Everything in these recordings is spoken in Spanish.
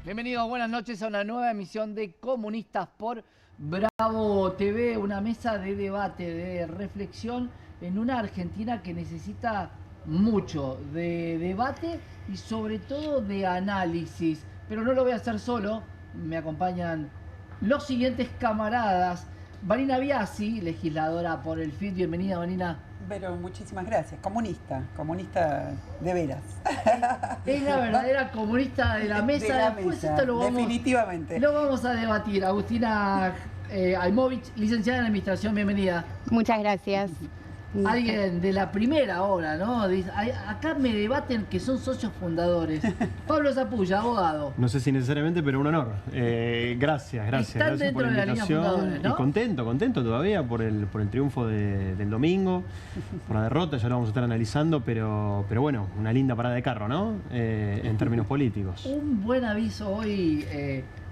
Bienvenidos, buenas noches a una nueva emisión de Comunistas por Bravo TV, una mesa de debate, de reflexión en una Argentina que necesita mucho de debate y sobre todo de análisis. Pero no lo voy a hacer solo, me acompañan los siguientes camaradas. Vanina Biasi, legisladora por el FIT, bienvenida Vanina. Pero muchísimas gracias. Comunista de veras. Es la verdadera comunista de la mesa. De la Después mesa, esto definitivamente. Lo vamos a debatir. Agustina Almovich, licenciada en Administración, bienvenida. Muchas gracias. Alguien de la primera hora, ¿no? Acá me debaten que son socios fundadores. Pablo Zapulla, abogado. No sé si necesariamente, pero un honor. Gracias Están por la dentro de la línea invitación. fundadores, ¿no? Y contento todavía por el triunfo del domingo, por la derrota, ya lo vamos a estar analizando, pero bueno, una linda parada de carro, ¿no? En términos políticos. Un buen aviso hoy,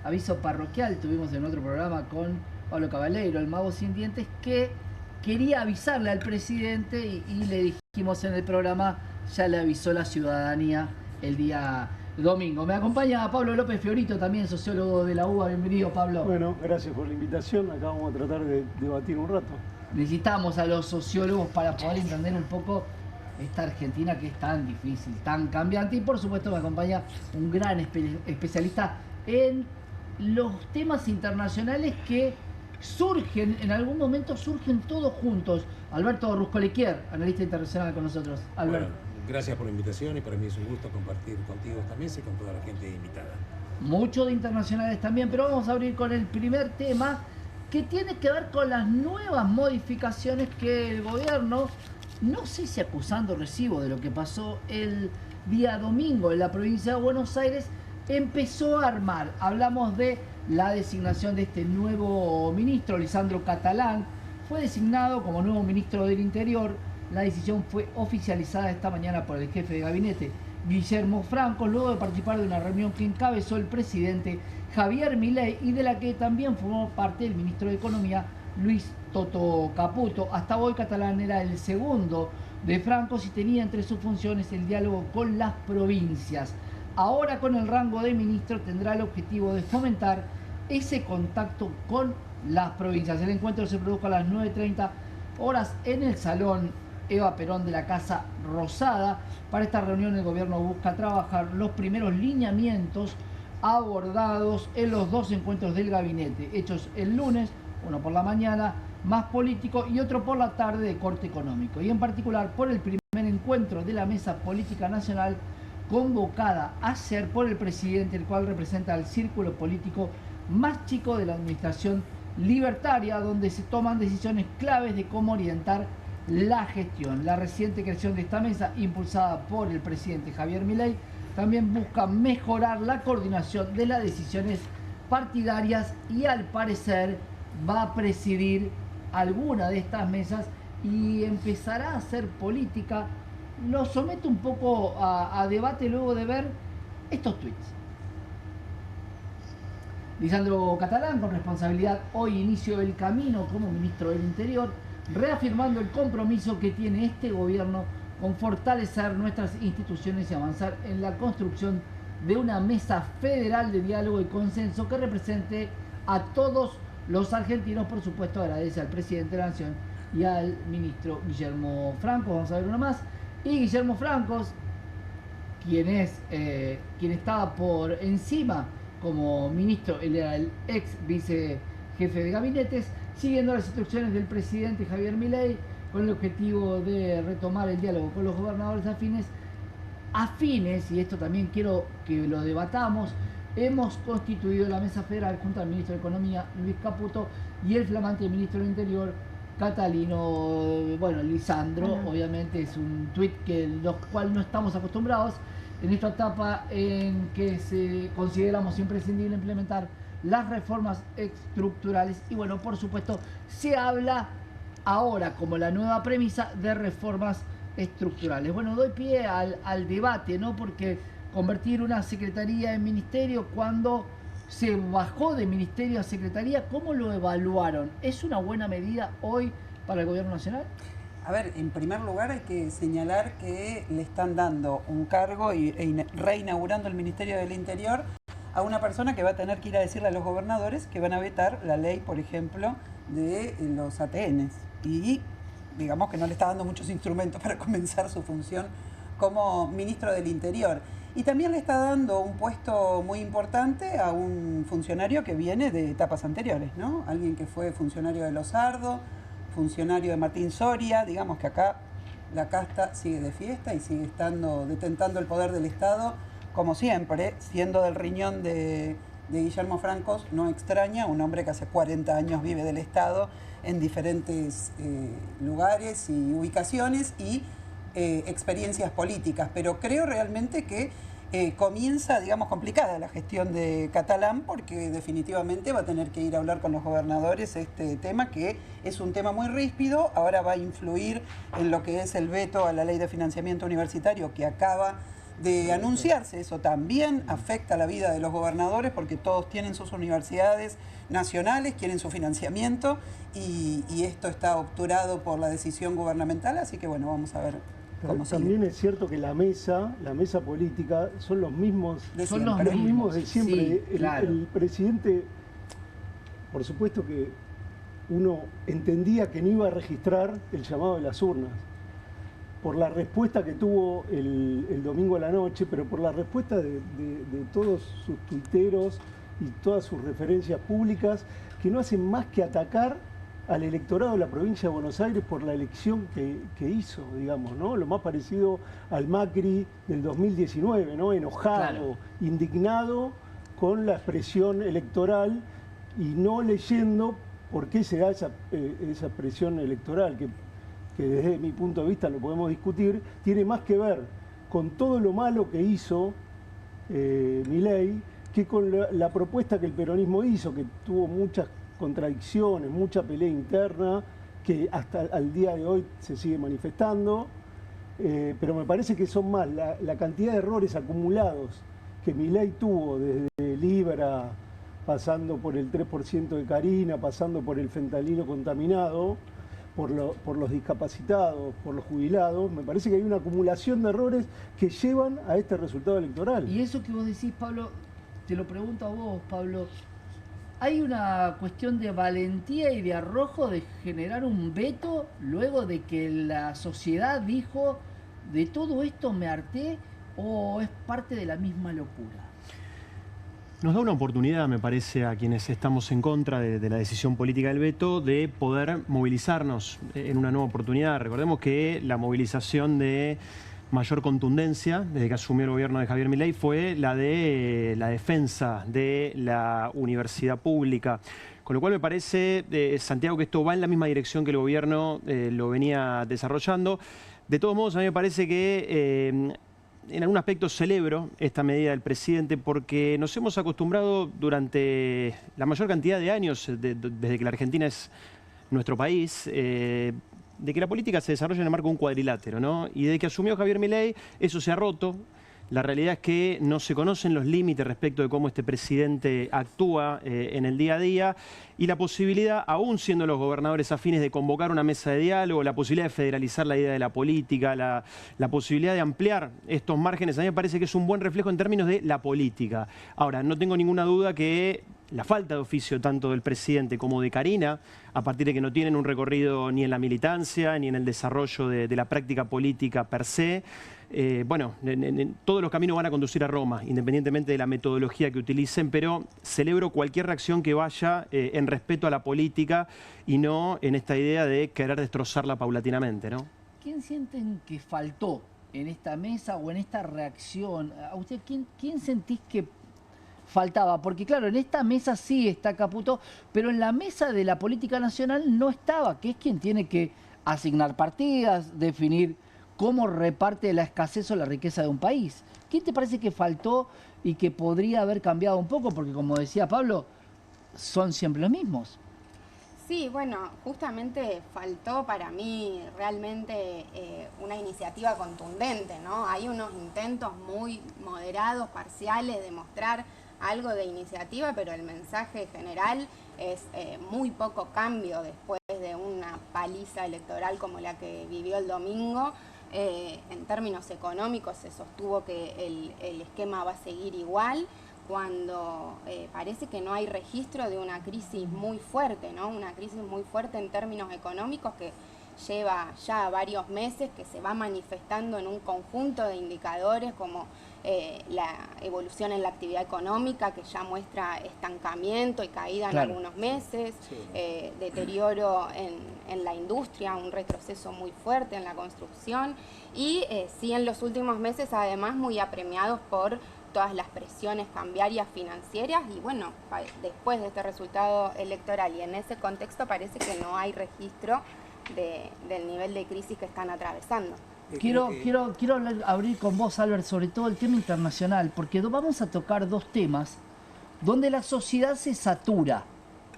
aviso parroquial, tuvimos en otro programa con Pablo Caballero, el mago sin dientes, que quería avisarle al presidente y le dijimos en el programa, ya le avisó la ciudadanía el día domingo. Me acompaña Pablo López Fiorito, también sociólogo de la UBA. Bienvenido, Pablo. Bueno, gracias por la invitación. Acá vamos a tratar de debatir un rato. Necesitamos a los sociólogos para poder entender un poco esta Argentina que es tan difícil, tan cambiante. Y por supuesto me acompaña un gran especialista en los temas internacionales que surgen, en algún momento surgen todos juntos. Alberto Ruscolequier, analista internacional con nosotros. Alberto. Bueno, gracias por la invitación y para mí es un gusto compartir contigo esta mesa y con toda la gente invitada. Mucho de internacionales también, pero vamos a abrir con el primer tema que tiene que ver con las nuevas modificaciones que el gobierno, no sé si acusando recibo de lo que pasó el día domingo en la provincia de Buenos Aires, empezó a armar. Hablamos de la designación de este nuevo ministro, Lisandro Catalán. Fue designado como nuevo ministro del Interior. La decisión fue oficializada esta mañana por el jefe de gabinete, Guillermo Franco, luego de participar de una reunión que encabezó el presidente Javier Milei y de la que también formó parte el ministro de Economía, Luis Toto Caputo. Hasta hoy Catalán era el segundo de Franco y tenía entre sus funciones el diálogo con las provincias. Ahora con el rango de ministro tendrá el objetivo de fomentar ese contacto con las provincias. El encuentro se produjo a las 9:30 horas en el Salón Eva Perón de la Casa Rosada. Para esta reunión el gobierno busca trabajar los primeros lineamientos abordados en los dos encuentros del gabinete, hechos el lunes, uno por la mañana, más político, y otro por la tarde de corte económico. Y en particular por el primer encuentro de la Mesa Política Nacional, convocada ayer por el presidente, el cual representa al círculo político más chico de la administración libertaria, donde se toman decisiones claves de cómo orientar la gestión. La reciente creación de esta mesa, impulsada por el presidente Javier Milei, también busca mejorar la coordinación de las decisiones partidarias y al parecer va a presidir alguna de estas mesas y empezará a hacer política. Lo someto un poco a debate luego de ver estos tweets. Lisandro Catalán, con responsabilidad, hoy inició el camino como ministro del Interior, reafirmando el compromiso que tiene este gobierno con fortalecer nuestras instituciones y avanzar en la construcción de una mesa federal de diálogo y consenso que represente a todos los argentinos. Por supuesto, agradece al presidente de la Nación y al ministro Guillermo Franco. Vamos a ver uno más. Y Guillermo Franco, quien estaba por encima como ministro, él era el ex vicejefe de gabinetes, siguiendo las instrucciones del presidente Javier Milei, con el objetivo de retomar el diálogo con los gobernadores afines, y esto también quiero que lo debatamos. Hemos constituido la Mesa Federal junto al ministro de Economía, Luis Caputo, y el flamante ministro del Interior, Catalino, Lisandro. Obviamente es un tuit los cual no estamos acostumbrados en esta etapa en que consideramos imprescindible implementar las reformas estructurales. Y bueno, por supuesto, se habla ahora como la nueva premisa de reformas estructurales. Bueno, doy pie al debate, ¿no? Porque convertir una secretaría en ministerio, cuando se bajó de ministerio a secretaría, ¿cómo lo evaluaron? ¿Es una buena medida hoy para el gobierno nacional? A ver, en primer lugar hay que señalar que le están dando un cargo y reinaugurando el Ministerio del Interior a una persona que va a tener que ir a decirle a los gobernadores que van a vetar la ley, por ejemplo, de los ATNs. Y digamos que no le está dando muchos instrumentos para comenzar su función como ministro del Interior. Y también le está dando un puesto muy importante a un funcionario que viene de etapas anteriores, ¿no? Alguien que fue funcionario de Losardo, funcionario de Martín Soria, digamos que acá la casta sigue de fiesta y sigue detentando el poder del Estado, como siempre, siendo del riñón de Guillermo Francos, no extraña, un hombre que hace 40 años vive del Estado en diferentes lugares y ubicaciones y experiencias políticas, pero creo realmente que comienza, digamos, complicada la gestión de Catalán, porque definitivamente va a tener que ir a hablar con los gobernadores este tema, que es un tema muy ríspido, ahora va a influir en lo que es el veto a la ley de financiamiento universitario que acaba de anunciarse. Eso también afecta la vida de los gobernadores, porque todos tienen sus universidades nacionales, quieren su financiamiento, y esto está obturado por la decisión gubernamental, así que bueno, vamos a ver. También es cierto que la mesa política son los mismos de siempre. Sí, claro. El presidente, por supuesto que uno entendía que no iba a registrar el llamado de las urnas por la respuesta que tuvo el domingo a la noche, pero por la respuesta de todos sus tuiteros y todas sus referencias públicas, que no hacen más que atacar al electorado de la provincia de Buenos Aires por la elección que hizo, digamos, ¿no? Lo más parecido al Macri del 2019, ¿no? Enojado, claro, indignado con la expresión electoral y no leyendo por qué se da esa expresión electoral, que desde mi punto de vista lo podemos discutir, tiene más que ver con todo lo malo que hizo Milei que con la propuesta que el peronismo hizo, que tuvo muchas contradicciones, mucha pelea interna, que hasta el día de hoy se sigue manifestando, pero me parece que son más la cantidad de errores acumulados que Milei tuvo desde Libra, pasando por el 3% de Carina, pasando por el fentanilo contaminado, por los discapacitados, por los jubilados. Me parece que hay una acumulación de errores que llevan a este resultado electoral. Y eso que vos decís, Pablo, te lo pregunto a vos, Pablo, ¿hay una cuestión de valentía y de arrojo de generar un veto luego de que la sociedad dijo de todo esto me harté, o es parte de la misma locura? Nos da una oportunidad, me parece, a quienes estamos en contra de la decisión política del veto, de poder movilizarnos en una nueva oportunidad. Recordemos que la movilización de mayor contundencia desde que asumió el gobierno de Javier Milei fue la de la defensa de la universidad pública. Con lo cual me parece, Santiago, que esto va en la misma dirección que el gobierno lo venía desarrollando. De todos modos, a mí me parece que en algún aspecto celebro esta medida del presidente, porque nos hemos acostumbrado durante la mayor cantidad de años, desde que la Argentina es nuestro país, de que la política se desarrolla en el marco de un cuadrilátero, ¿no? Y desde que asumió Javier Milei, eso se ha roto. La realidad es que no se conocen los límites respecto de cómo este presidente actúa en el día a día, y la posibilidad, aún siendo los gobernadores afines, de convocar una mesa de diálogo, la posibilidad de federalizar la idea de la política, la posibilidad de ampliar estos márgenes, a mí me parece que es un buen reflejo en términos de la política. Ahora, no tengo ninguna duda que la falta de oficio tanto del presidente como de Carina, a partir de que no tienen un recorrido ni en la militancia ni en el desarrollo de la práctica política per se, bueno, todos los caminos van a conducir a Roma, independientemente de la metodología que utilicen, pero celebro cualquier reacción que vaya en respeto a la política y no en esta idea de querer destrozarla paulatinamente, ¿no? ¿Quién sienten que faltó en esta mesa o en esta reacción? ¿A usted quién sentís que faltaba? Porque claro, en esta mesa sí está Caputo, pero en la mesa de la política nacional no estaba, que es quien tiene que asignar partidas, definir cómo reparte la escasez o la riqueza de un país. ¿Quién te parece que faltó y que podría haber cambiado un poco? Porque como decía Pablo, son siempre los mismos. Sí, bueno, justamente faltó para mí realmente una iniciativa contundente, ¿no? Hay unos intentos muy moderados, parciales, de mostrar algo de iniciativa, pero el mensaje general es muy poco cambio después de una paliza electoral como la que vivió el domingo. En términos económicos se sostuvo que el esquema va a seguir igual. cuando parece que no hay registro de una crisis muy fuerte, ¿no? Una crisis muy fuerte en términos económicos que lleva ya varios meses, que se va manifestando en un conjunto de indicadores como la evolución en la actividad económica, que ya muestra estancamiento y caída en algunos meses, deterioro en la industria, un retroceso muy fuerte en la construcción, y sí en los últimos meses además muy apremiados por todas las presiones cambiarias financieras, y bueno, después de este resultado electoral y en ese contexto parece que no hay registro del nivel de crisis que están atravesando. Quiero abrir con vos, Albert, sobre todo el tema internacional, porque vamos a tocar dos temas donde la sociedad se satura,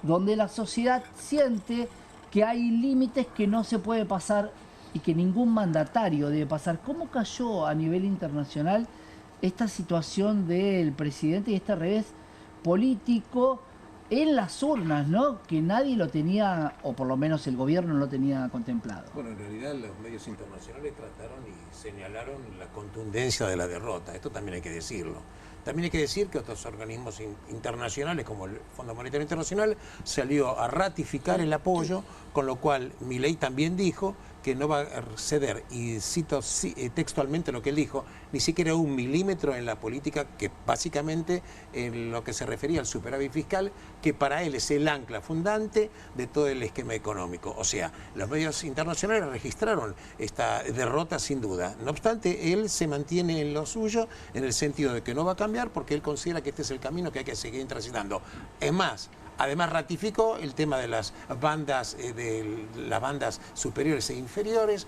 donde la sociedad siente que hay límites que no se puede pasar y que ningún mandatario debe pasar. ¿Cómo cayó a nivel internacional esta situación del presidente y este revés político en las urnas, ¿no? Que nadie lo tenía, o por lo menos el gobierno no lo tenía contemplado? Bueno, en realidad los medios internacionales trataron y señalaron la contundencia de la derrota. Esto también hay que decirlo. También hay que decir que otros organismos internacionales, como el Fondo Monetario Internacional, salió a ratificar el apoyo, con lo cual Milei también dijo que no va a ceder, y cito textualmente lo que él dijo, ni siquiera 1 milímetro en la política, que básicamente en lo que se refería al superávit fiscal, que para él es el ancla fundante de todo el esquema económico. O sea, los medios internacionales registraron esta derrota sin duda. No obstante, él se mantiene en lo suyo, en el sentido de que no va a cambiar, porque él considera que este es el camino que hay que seguir transitando. Es más, además ratificó el tema de las bandas superiores e inferiores,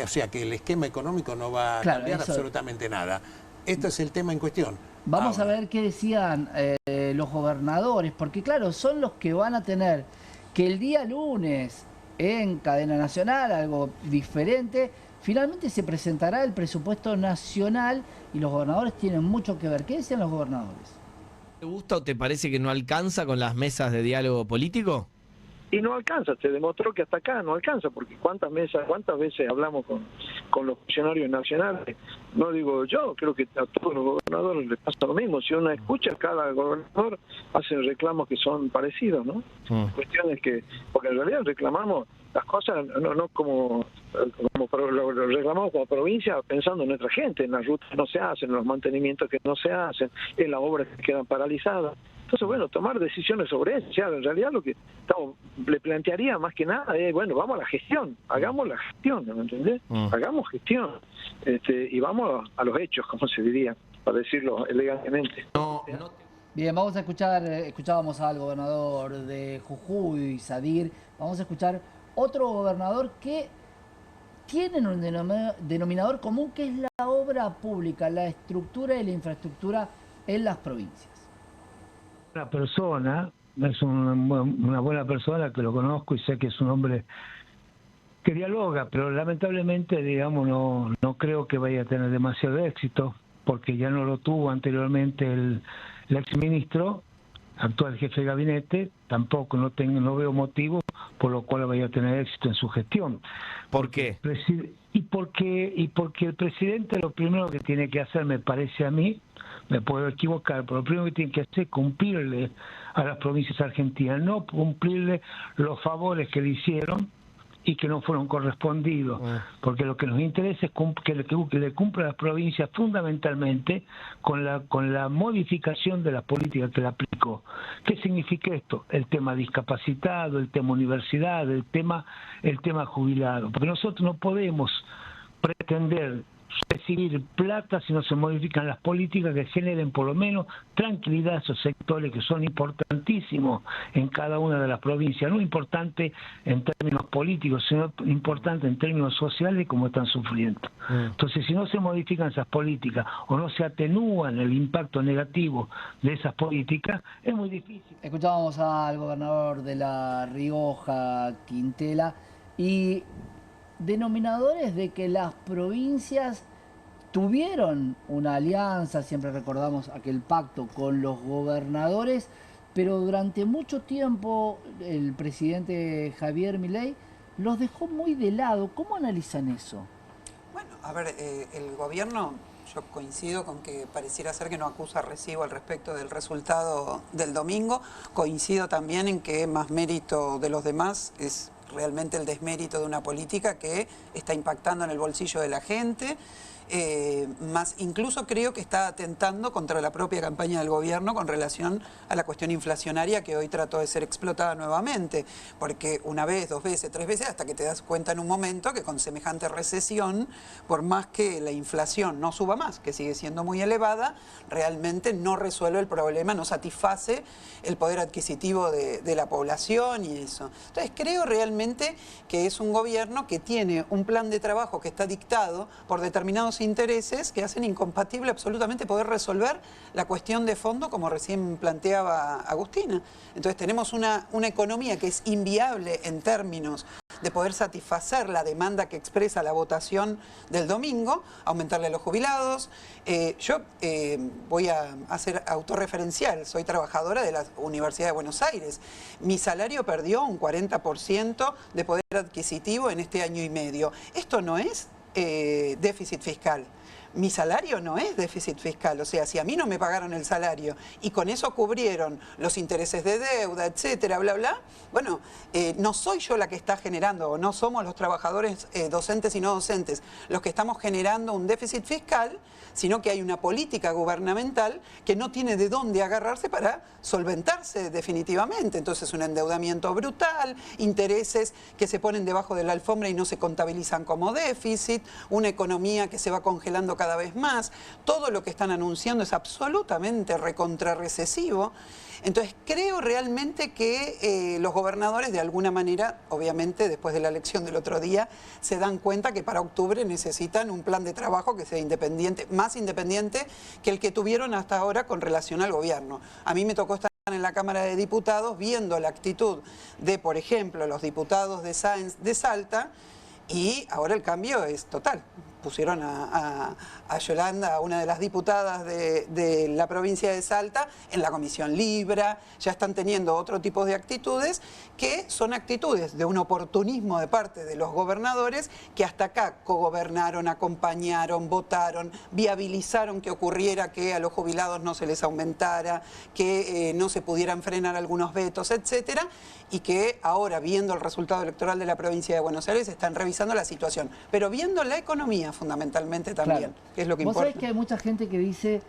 o sea que el esquema económico no va a cambiar absolutamente nada. Esto es el tema en cuestión. Vamos a ver qué decían los gobernadores, porque claro, son los que van a tener que el día lunes en cadena nacional, algo diferente, finalmente se presentará el presupuesto nacional y los gobernadores tienen mucho que ver. ¿Qué decían los gobernadores? ¿Te gusta o te parece que no alcanza con las mesas de diálogo político? Y no alcanza, se demostró que hasta acá no alcanza, porque cuántas veces hablamos con los funcionarios nacionales. No digo yo, creo que a todos los gobernadores les pasa lo mismo. Si uno escucha, cada gobernador hace reclamos que son parecidos, ¿no? Cuestiones que, porque en realidad reclamamos las cosas no como lo reclamamos como provincia, pensando en nuestra gente, en las rutas que no se hacen, en los mantenimientos que no se hacen, en las obras que quedan paralizadas. Entonces, bueno, tomar decisiones sobre eso. O sea, en realidad lo que le plantearía más que nada es, bueno, vamos a la gestión, hagamos la gestión, ¿me entendés? Hagamos gestión, y vamos a los hechos, como se diría, para decirlo elegantemente. Bien, vamos a escuchábamos al gobernador de Jujuy, Sadir, vamos a escuchar otro gobernador que tienen un denominador común, que es la obra pública, la estructura y la infraestructura en las provincias. Una persona, es una buena persona, que lo conozco y sé que es un hombre que dialoga, pero lamentablemente, digamos, no creo que vaya a tener demasiado éxito, porque ya no lo tuvo anteriormente el exministro, actual jefe de gabinete. Tampoco no veo motivo por lo cual vaya a tener éxito en su gestión. ¿Por qué? Y porque el presidente lo primero que tiene que hacer, me parece a mí, me puedo equivocar, pero lo primero que tiene que hacer es cumplirle a las provincias argentinas, no cumplirle los favores que le hicieron y que no fueron correspondidos, porque lo que nos interesa es que le cumpla a las provincias fundamentalmente con la modificación de la política que le aplicó. ¿Qué significa esto? El tema discapacitado, el tema universidad, el tema jubilado, porque nosotros no podemos pretender recibir plata si no se modifican las políticas que generen por lo menos tranquilidad a esos sectores que son importantísimos en cada una de las provincias, no importante en términos políticos, sino importante en términos sociales, como están sufriendo. Entonces, si no se modifican esas políticas o no se atenúan el impacto negativo de esas políticas, es muy difícil. Escuchábamos al gobernador de La Rioja, Quintela, y denominadores de que las provincias tuvieron una alianza, siempre recordamos aquel pacto con los gobernadores, pero durante mucho tiempo el presidente Javier Milei los dejó muy de lado. ¿Cómo analizan eso? Bueno, a ver, el gobierno yo coincido con que pareciera ser que no acusa recibo al respecto del resultado del domingo. Coincido también en que más mérito de los demás es realmente el desmérito de una política que está impactando en el bolsillo de la gente. Más incluso creo que está atentando contra la propia campaña del gobierno con relación a la cuestión inflacionaria que hoy trató de ser explotada nuevamente, porque una vez, dos veces, tres veces, hasta que te das cuenta en un momento que con semejante recesión, por más que la inflación no suba más, que sigue siendo muy elevada, realmente no resuelve el problema, no satisface el poder adquisitivo de la población y eso. Entonces creo realmente que es un gobierno que tiene un plan de trabajo que está dictado por determinados intereses que hacen incompatible absolutamente poder resolver la cuestión de fondo, como recién planteaba Agustina. Entonces tenemos una economía que es inviable en términos de poder satisfacer la demanda que expresa la votación del domingo, aumentarle a los jubilados. Yo voy a hacer autorreferencial, soy trabajadora de la Universidad de Buenos Aires. Mi salario perdió un 40% de poder adquisitivo en este año y medio. Esto no es déficit fiscal. Mi salario no es déficit fiscal, o sea, si a mí no me pagaron el salario y con eso cubrieron los intereses de deuda, etcétera, bla, bla, bueno, no soy yo la que está generando, o no somos los trabajadores docentes y no docentes los que estamos generando un déficit fiscal, sino que hay una política gubernamental que no tiene de dónde agarrarse para solventarse definitivamente. Entonces, un endeudamiento brutal, intereses que se ponen debajo de la alfombra y no se contabilizan como déficit, una economía que se va congelando cada vez más. Todo lo que están anunciando es absolutamente recontrarrecesivo. Entonces creo realmente que los gobernadores de alguna manera, obviamente después de la elección del otro día, se dan cuenta que para octubre necesitan un plan de trabajo que sea independiente, más independiente que el que tuvieron hasta ahora con relación al gobierno. A mí me tocó estar en la Cámara de Diputados viendo la actitud de, por ejemplo, los diputados de Sáenz de Salta, y ahora el cambio es total. Pusieron a Yolanda, a una de las diputadas de la provincia de Salta, en la Comisión Libra. Ya están teniendo otro tipo de actitudes que son actitudes de un oportunismo de parte de los gobernadores que hasta acá cogobernaron, acompañaron, votaron, viabilizaron que ocurriera que a los jubilados no se les aumentara, que no se pudieran frenar algunos vetos, etcétera, y que ahora, viendo el resultado electoral de la provincia de Buenos Aires, están revisando la situación, pero viendo la economía fundamentalmente también, claro, que es lo que importa. Vos sabés que hay mucha gente que dice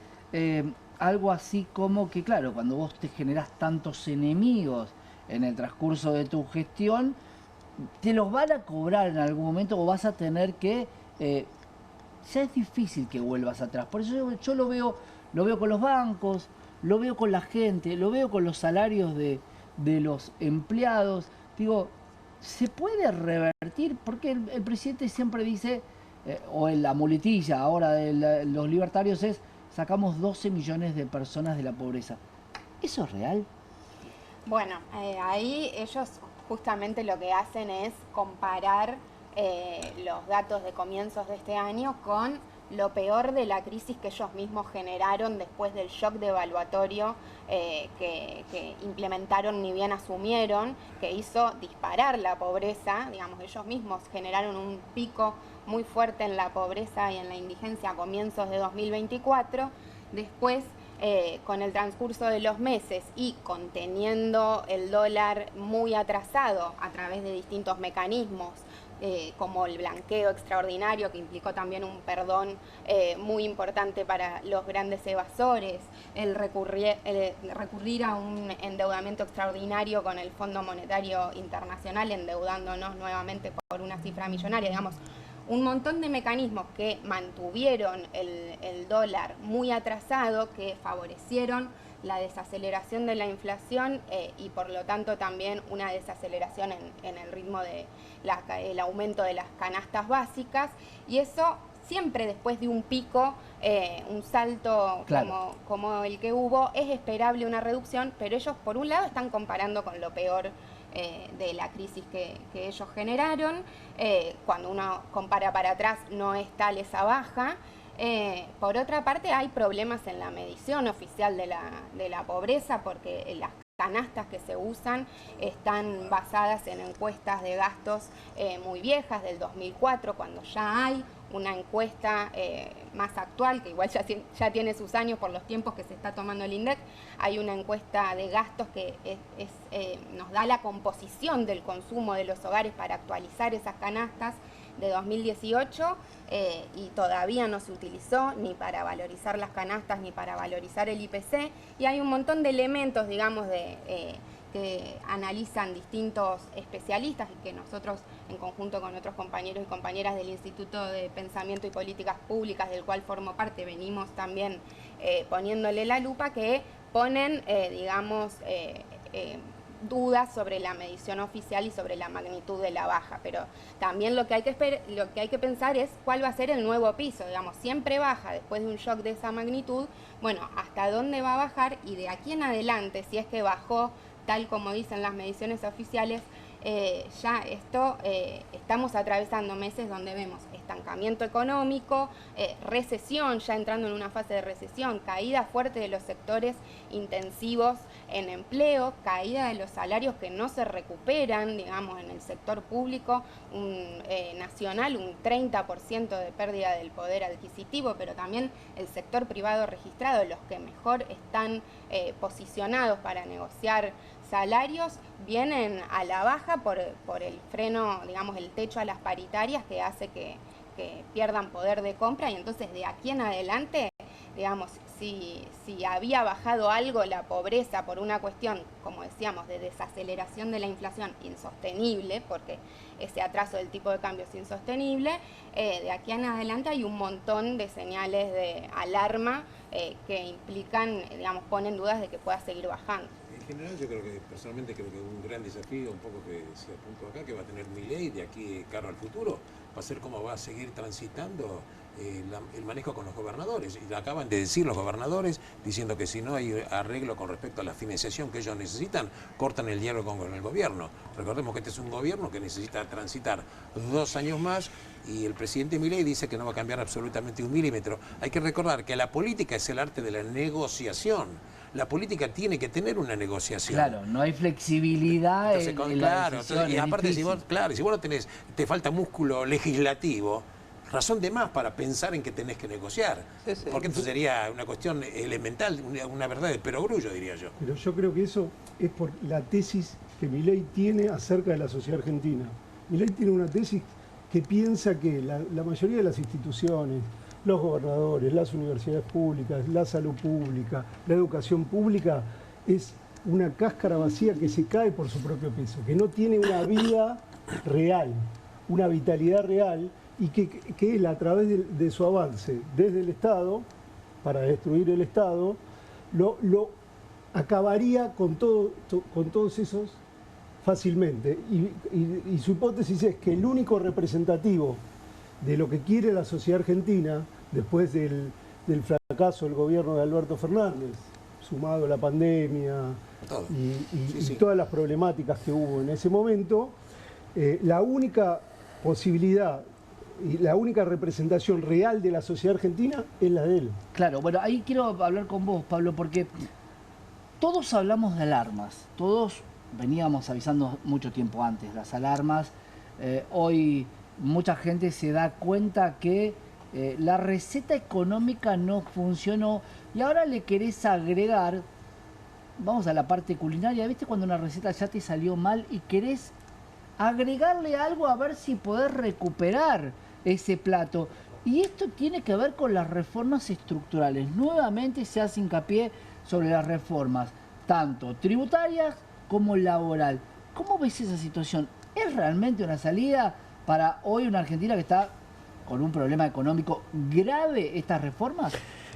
algo así como que, claro, cuando vos te generás tantos enemigos en el transcurso de tu gestión, te los van a cobrar en algún momento o vas a tener que... ya es difícil que vuelvas atrás. Por eso yo lo veo con los bancos, lo veo con la gente, lo veo con los salarios de los empleados. Digo, ¿se puede revertir? Porque el presidente siempre dice, o en la muletilla ahora de los libertarios es, sacamos 12 millones de personas de la pobreza. ¿Eso es real? Bueno, ahí ellos justamente lo que hacen es comparar los datos de comienzos de este año con lo peor de la crisis que ellos mismos generaron después del shock devaluatorio que implementaron ni bien asumieron, que hizo disparar la pobreza. Digamos, ellos mismos generaron un pico muy fuerte en la pobreza y en la indigencia a comienzos de 2024. Después, con el transcurso de los meses y conteniendo el dólar muy atrasado a través de distintos mecanismos, como el blanqueo extraordinario, que implicó también un perdón muy importante para los grandes evasores, el recurrir a un endeudamiento extraordinario con el Fondo Monetario Internacional, endeudándonos nuevamente por una cifra millonaria, digamos, un montón de mecanismos que mantuvieron el dólar muy atrasado, que favorecieron la desaceleración de la inflación y por lo tanto también una desaceleración en el ritmo de el aumento de las canastas básicas, y eso siempre después de un pico, un salto claro, como el que hubo, es esperable una reducción, pero ellos por un lado están comparando con lo peor de la crisis que ellos generaron. Cuando uno compara para atrás no es tal esa baja. Por otra parte, hay problemas en la medición oficial de la pobreza, porque las canastas que se usan están basadas en encuestas de gastos muy viejas, del 2004, cuando ya hay una encuesta más actual, que igual ya tiene sus años por los tiempos que se está tomando el INDEC. Hay una encuesta de gastos que nos da la composición del consumo de los hogares para actualizar esas canastas de 2018 y todavía no se utilizó ni para valorizar las canastas ni para valorizar el IPC, y hay un montón de elementos, digamos, que analizan distintos especialistas y que nosotros, en conjunto con otros compañeros y compañeras del Instituto de Pensamiento y Políticas Públicas, del cual formo parte, venimos también poniéndole la lupa, que ponen, digamos, dudas sobre la medición oficial y sobre la magnitud de la baja, pero también lo que hay que pensar es cuál va a ser el nuevo piso, digamos, siempre baja después de un shock de esa magnitud, bueno, hasta dónde va a bajar, y de aquí en adelante, si es que bajó tal como dicen las mediciones oficiales, ya estamos atravesando meses donde vemos estancamiento económico, recesión, ya entrando en una fase de recesión, caída fuerte de los sectores intensivos en empleo, caída de los salarios que no se recuperan, digamos, en el sector público nacional, un 30% de pérdida del poder adquisitivo, pero también el sector privado registrado, los que mejor están posicionados para negociar salarios, vienen a la baja por el freno, digamos, el techo a las paritarias que hace que pierdan poder de compra, y entonces de aquí en adelante, digamos, si había bajado algo la pobreza por una cuestión, como decíamos, de desaceleración de la inflación insostenible, porque ese atraso del tipo de cambio es insostenible, de aquí en adelante hay un montón de señales de alarma que implican, digamos, ponen dudas de que pueda seguir bajando. En general, yo personalmente creo que un gran desafío, un poco que se apuntó acá, que va a tener Milei de aquí cara al futuro, va a ser cómo va a seguir transitando el manejo con los gobernadores. Y acaban de decir los gobernadores, diciendo que si no hay arreglo con respecto a la financiación que ellos necesitan, cortan el diálogo con el gobierno. Recordemos que este es un gobierno que necesita transitar 2 años más, y el presidente Milei dice que no va a cambiar absolutamente un milímetro. Hay que recordar que la política es el arte de la negociación. La política tiene que tener una negociación. Claro, no hay flexibilidad. Entonces, claro, y aparte si vos no tenés, te falta músculo legislativo, razón de más para pensar en que tenés que negociar. Sí, sí. Porque esto sería una cuestión elemental, una verdad de perogrullo, diría yo. Pero yo creo que eso es por la tesis que Milei tiene acerca de la sociedad argentina. Milei tiene una tesis que piensa que la mayoría de las instituciones, los gobernadores, las universidades públicas, la salud pública, la educación pública, es una cáscara vacía que se cae por su propio peso, que no tiene una vida real, una vitalidad real, y que él, a través de su avance desde el Estado, para destruir el Estado, lo acabaría con todos esos fácilmente. Y su hipótesis es que el único representativo de lo que quiere la sociedad argentina, después del fracaso del gobierno de Alberto Fernández, sumado a la pandemia y todas las problemáticas que hubo en ese momento, la única posibilidad y la única representación real de la sociedad argentina es la de él. Claro, bueno, ahí quiero hablar con vos, Pablo, porque todos hablamos de alarmas, todos veníamos avisando mucho tiempo antes las alarmas. Hoy mucha gente se da cuenta que la receta económica no funcionó, y ahora le querés agregar, vamos a la parte culinaria, ¿viste cuando una receta ya te salió mal y querés agregarle algo a ver si podés recuperar ese plato? Y esto tiene que ver con las reformas estructurales. Nuevamente se hace hincapié sobre las reformas, tanto tributarias como laboral. ¿Cómo ves esa situación? ¿Es realmente una salida para hoy una Argentina que está con un problema económico grave, estas reformas?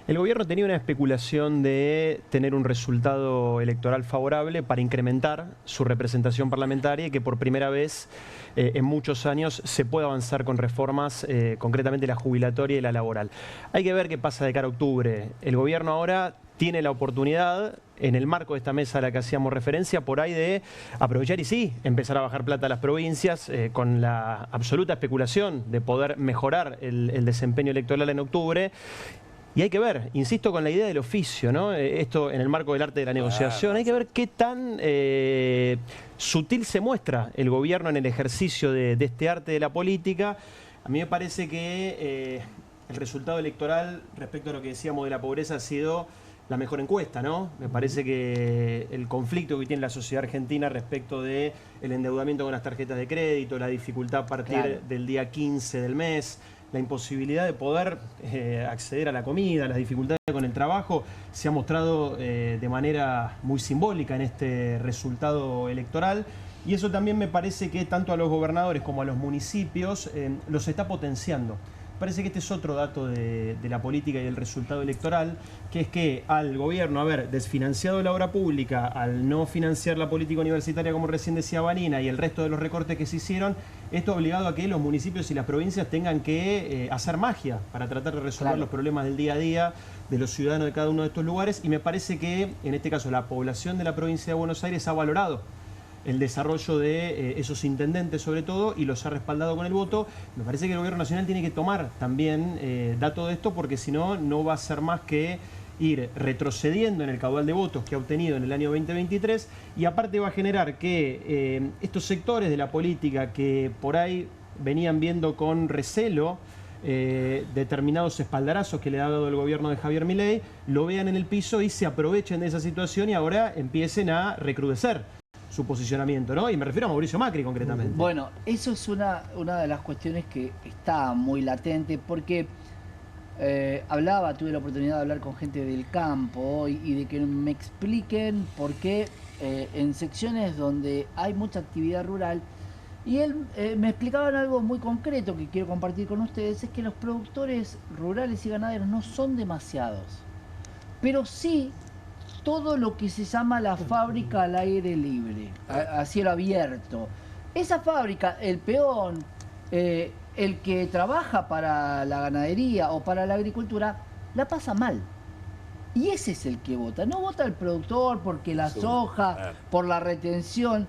El gobierno tenía una especulación de tener un resultado electoral favorable para incrementar su representación parlamentaria y que por primera vez en muchos años se puede avanzar con reformas, concretamente la jubilatoria y la laboral. Hay que ver qué pasa de cara a octubre. El gobierno ahora tiene la oportunidad, en el marco de esta mesa a la que hacíamos referencia, por ahí de aprovechar y sí, empezar a bajar plata a las provincias con la absoluta especulación de poder mejorar el desempeño electoral en octubre. Y hay que ver, insisto con la idea del oficio, ¿no? Esto en el marco del arte de la negociación, hay que ver qué tan sutil se muestra el gobierno en el ejercicio de este arte de la política. A mí me parece que el resultado electoral respecto a lo que decíamos de la pobreza ha sido la mejor encuesta, ¿no? Me parece que el conflicto que tiene la sociedad argentina respecto del endeudamiento con las tarjetas de crédito, la dificultad a partir del día 15 del mes, la imposibilidad de poder acceder a la comida, las dificultades con el trabajo, se ha mostrado de manera muy simbólica en este resultado electoral. Y eso también me parece que tanto a los gobernadores como a los municipios los está potenciando. Parece que este es otro dato de la política y del resultado electoral, que es que al gobierno haber desfinanciado la obra pública, al no financiar la política universitaria, como recién decía Vanina, y el resto de los recortes que se hicieron, esto ha obligado a que los municipios y las provincias tengan que hacer magia para tratar de resolver los problemas del día a día de los ciudadanos de cada uno de estos lugares. Y me parece que, en este caso, la población de la provincia de Buenos Aires ha valorado el desarrollo de esos intendentes sobre todo y los ha respaldado con el voto. Me parece que el gobierno nacional tiene que tomar también dato de esto, porque si no, no va a ser más que ir retrocediendo en el caudal de votos que ha obtenido en el año 2023, y aparte va a generar que estos sectores de la política que por ahí venían viendo con recelo determinados espaldarazos que le ha dado el gobierno de Javier Milei, lo vean en el piso y se aprovechen de esa situación y ahora empiecen a recrudecer su posicionamiento, ¿no? Y me refiero a Mauricio Macri concretamente. Bueno, eso es una de las cuestiones que está muy latente, porque tuve la oportunidad de hablar con gente del campo y de que me expliquen por qué en secciones donde hay mucha actividad rural, y él me explicaban algo muy concreto que quiero compartir con ustedes, es que los productores rurales y ganaderos no son demasiados, pero sí todo lo que se llama la fábrica al aire libre, a cielo abierto. Esa fábrica, el peón, el que trabaja para la ganadería o para la agricultura, la pasa mal. Y ese es el que vota. No vota el productor porque la soja, por la retención.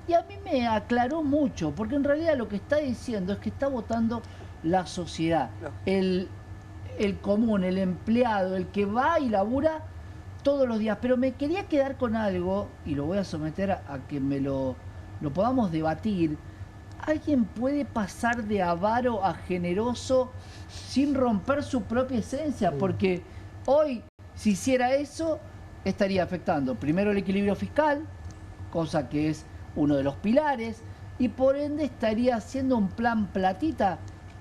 Y a mí me aclaró mucho, porque en realidad lo que está diciendo es que está votando la sociedad, el común, el empleado, el que va y labura todos los días. Pero me quería quedar con algo, y lo voy a someter a que me lo podamos debatir. ¿Alguien puede pasar de avaro a generoso sin romper su propia esencia? Porque hoy, si hiciera eso, estaría afectando primero el equilibrio fiscal, cosa que es uno de los pilares, y por ende estaría haciendo un plan platita.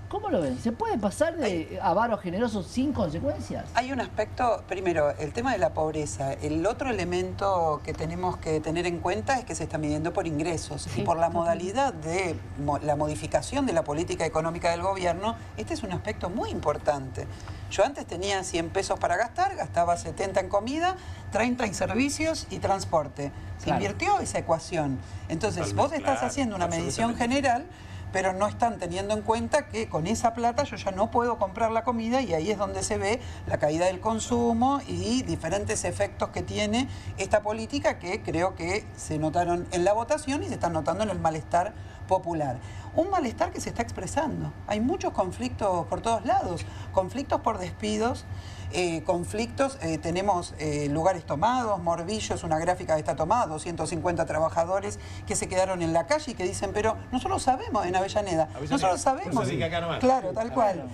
¿Cómo lo ven? ¿Se puede pasar de avaro a generoso sin consecuencias? Hay un aspecto, primero, el tema de la pobreza. El otro elemento que tenemos que tener en cuenta es que se está midiendo por ingresos. Sí, y por la modalidad de la modificación de la política económica del gobierno, este es un aspecto muy importante. Yo antes tenía 100 pesos para gastar, gastaba 70 en comida, 30 en servicios y transporte. Se invirtió esa ecuación. Entonces, vos estás haciendo una medición general, pero no están teniendo en cuenta que con esa plata yo ya no puedo comprar la comida, y ahí es donde se ve la caída del consumo y diferentes efectos que tiene esta política, que creo que se notaron en la votación y se están notando en el malestar popular. Un malestar que se está expresando. Hay muchos conflictos por todos lados, conflictos por despidos, conflictos, tenemos lugares tomados. Morbillo es una gráfica que está tomada, 250 trabajadores que se quedaron en la calle y que dicen, pero nosotros sabemos en Avellaneda, nosotros sabemos, claro, tal cual,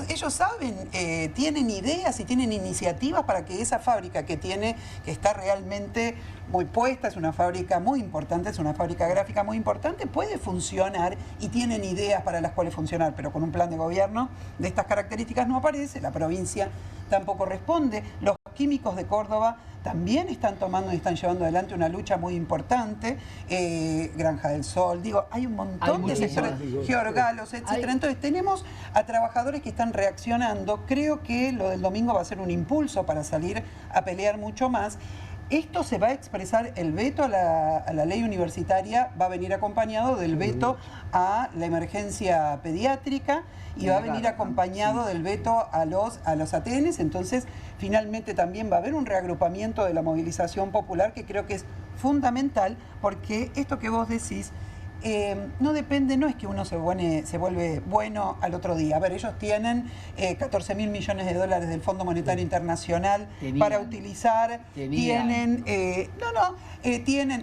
ellos saben, tienen ideas y tienen iniciativas para que esa fábrica que está realmente muy puesta, es una fábrica muy importante, es una fábrica gráfica muy importante, puede funcionar y tienen ideas para las cuales funcionar, pero con un plan de gobierno de estas características no aparece. La provincia tampoco responde. Los químicos de Córdoba también están tomando y están llevando adelante una lucha muy importante. Granja del Sol, hay un montón de sectores, Georgalos, etcétera. Entonces tenemos a trabajadores que están reaccionando. Creo que lo del domingo va a ser un impulso para salir a pelear mucho más. Esto se va a expresar, el veto a la ley universitaria va a venir acompañado del veto a la emergencia pediátrica y va a venir acompañado del veto a los ATNs. Entonces, finalmente también va a haber un reagrupamiento de la movilización popular, que creo que es fundamental, porque esto que vos decís no depende, no es que uno se vuelve bueno al otro día. A ver, ellos tienen 14.000 millones de dólares del Fondo Monetario Internacional para utilizar. Tienen,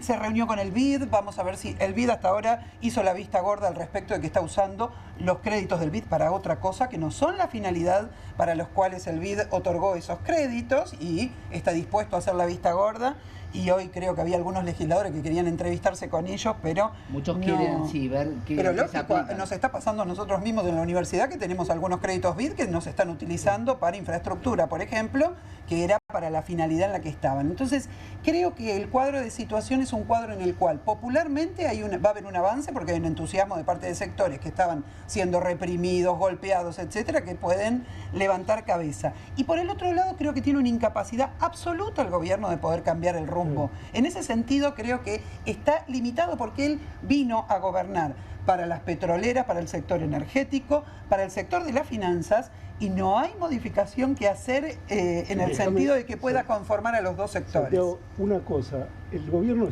se reunió con el BID, vamos a ver si el BID hasta ahora hizo la vista gorda al respecto de que está usando los créditos del BID para otra cosa, que no son la finalidad para los cuales el BID otorgó esos créditos, y está dispuesto a hacer la vista gorda. Y hoy creo que había algunos legisladores que querían entrevistarse con ellos, pero muchos quieren, sí, ver qué. Pero lógico, nos está pasando a nosotros mismos en la universidad, que tenemos algunos créditos BID que nos están utilizando para infraestructura, por ejemplo, que era para la finalidad en la que estaban. Entonces, creo que el cuadro de situación es un cuadro en el cual popularmente va a haber un avance, porque hay un entusiasmo de parte de sectores que estaban siendo reprimidos, golpeados, etcétera, que pueden levantar cabeza. Y por el otro lado, creo que tiene una incapacidad absoluta el gobierno de poder cambiar el rumbo. En ese sentido, creo que está limitado, porque él vino a gobernar para las petroleras, para el sector energético, para el sector de las finanzas, y no hay modificación que hacer en el sentido de que pueda conformar a los dos sectores. Santiago, una cosa, el gobierno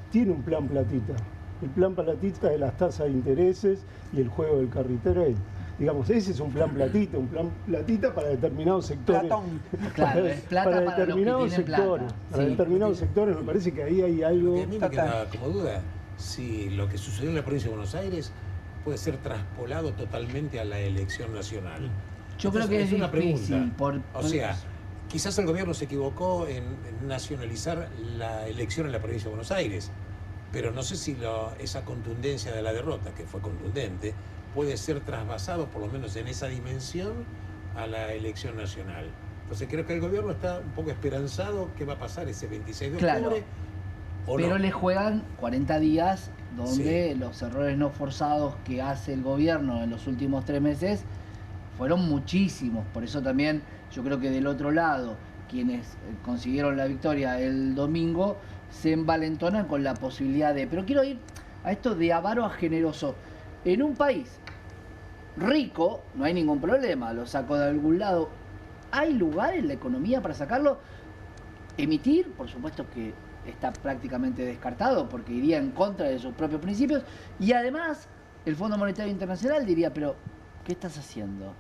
tiene un plan platita. El plan platita de las tasas de intereses y el juego del carril. Digamos, ese es un plan platita para determinados sectores. Platón. Claro, es plata para determinados sectores. Para determinados sectores, me parece que ahí hay algo. Y a mí me queda como duda si lo que sucedió en la provincia de Buenos Aires puede ser traspolado totalmente a la elección nacional. Yo creo que es una difícil. pregunta. O sea, quizás el gobierno se equivocó en nacionalizar la elección en la provincia de Buenos Aires, pero no sé si esa contundencia de la derrota, que fue contundente, puede ser trasvasado, por lo menos en esa dimensión, a la elección nacional. Entonces creo que el gobierno está un poco esperanzado qué va a pasar ese 26 de octubre. Pero no. le juegan 40 días donde los errores no forzados que hace el gobierno en los últimos 3 meses fueron muchísimos. Por eso también yo creo que del otro lado, quienes consiguieron la victoria el domingo, se envalentonan con la posibilidad de... Pero quiero ir a esto de avaro a generoso. En un país rico no hay ningún problema, lo saco de algún lado. ¿Hay lugar en la economía para sacarlo? Emitir, por supuesto que está prácticamente descartado, porque iría en contra de sus propios principios. Y además, el Fondo Monetario Internacional diría, pero ¿qué estás haciendo?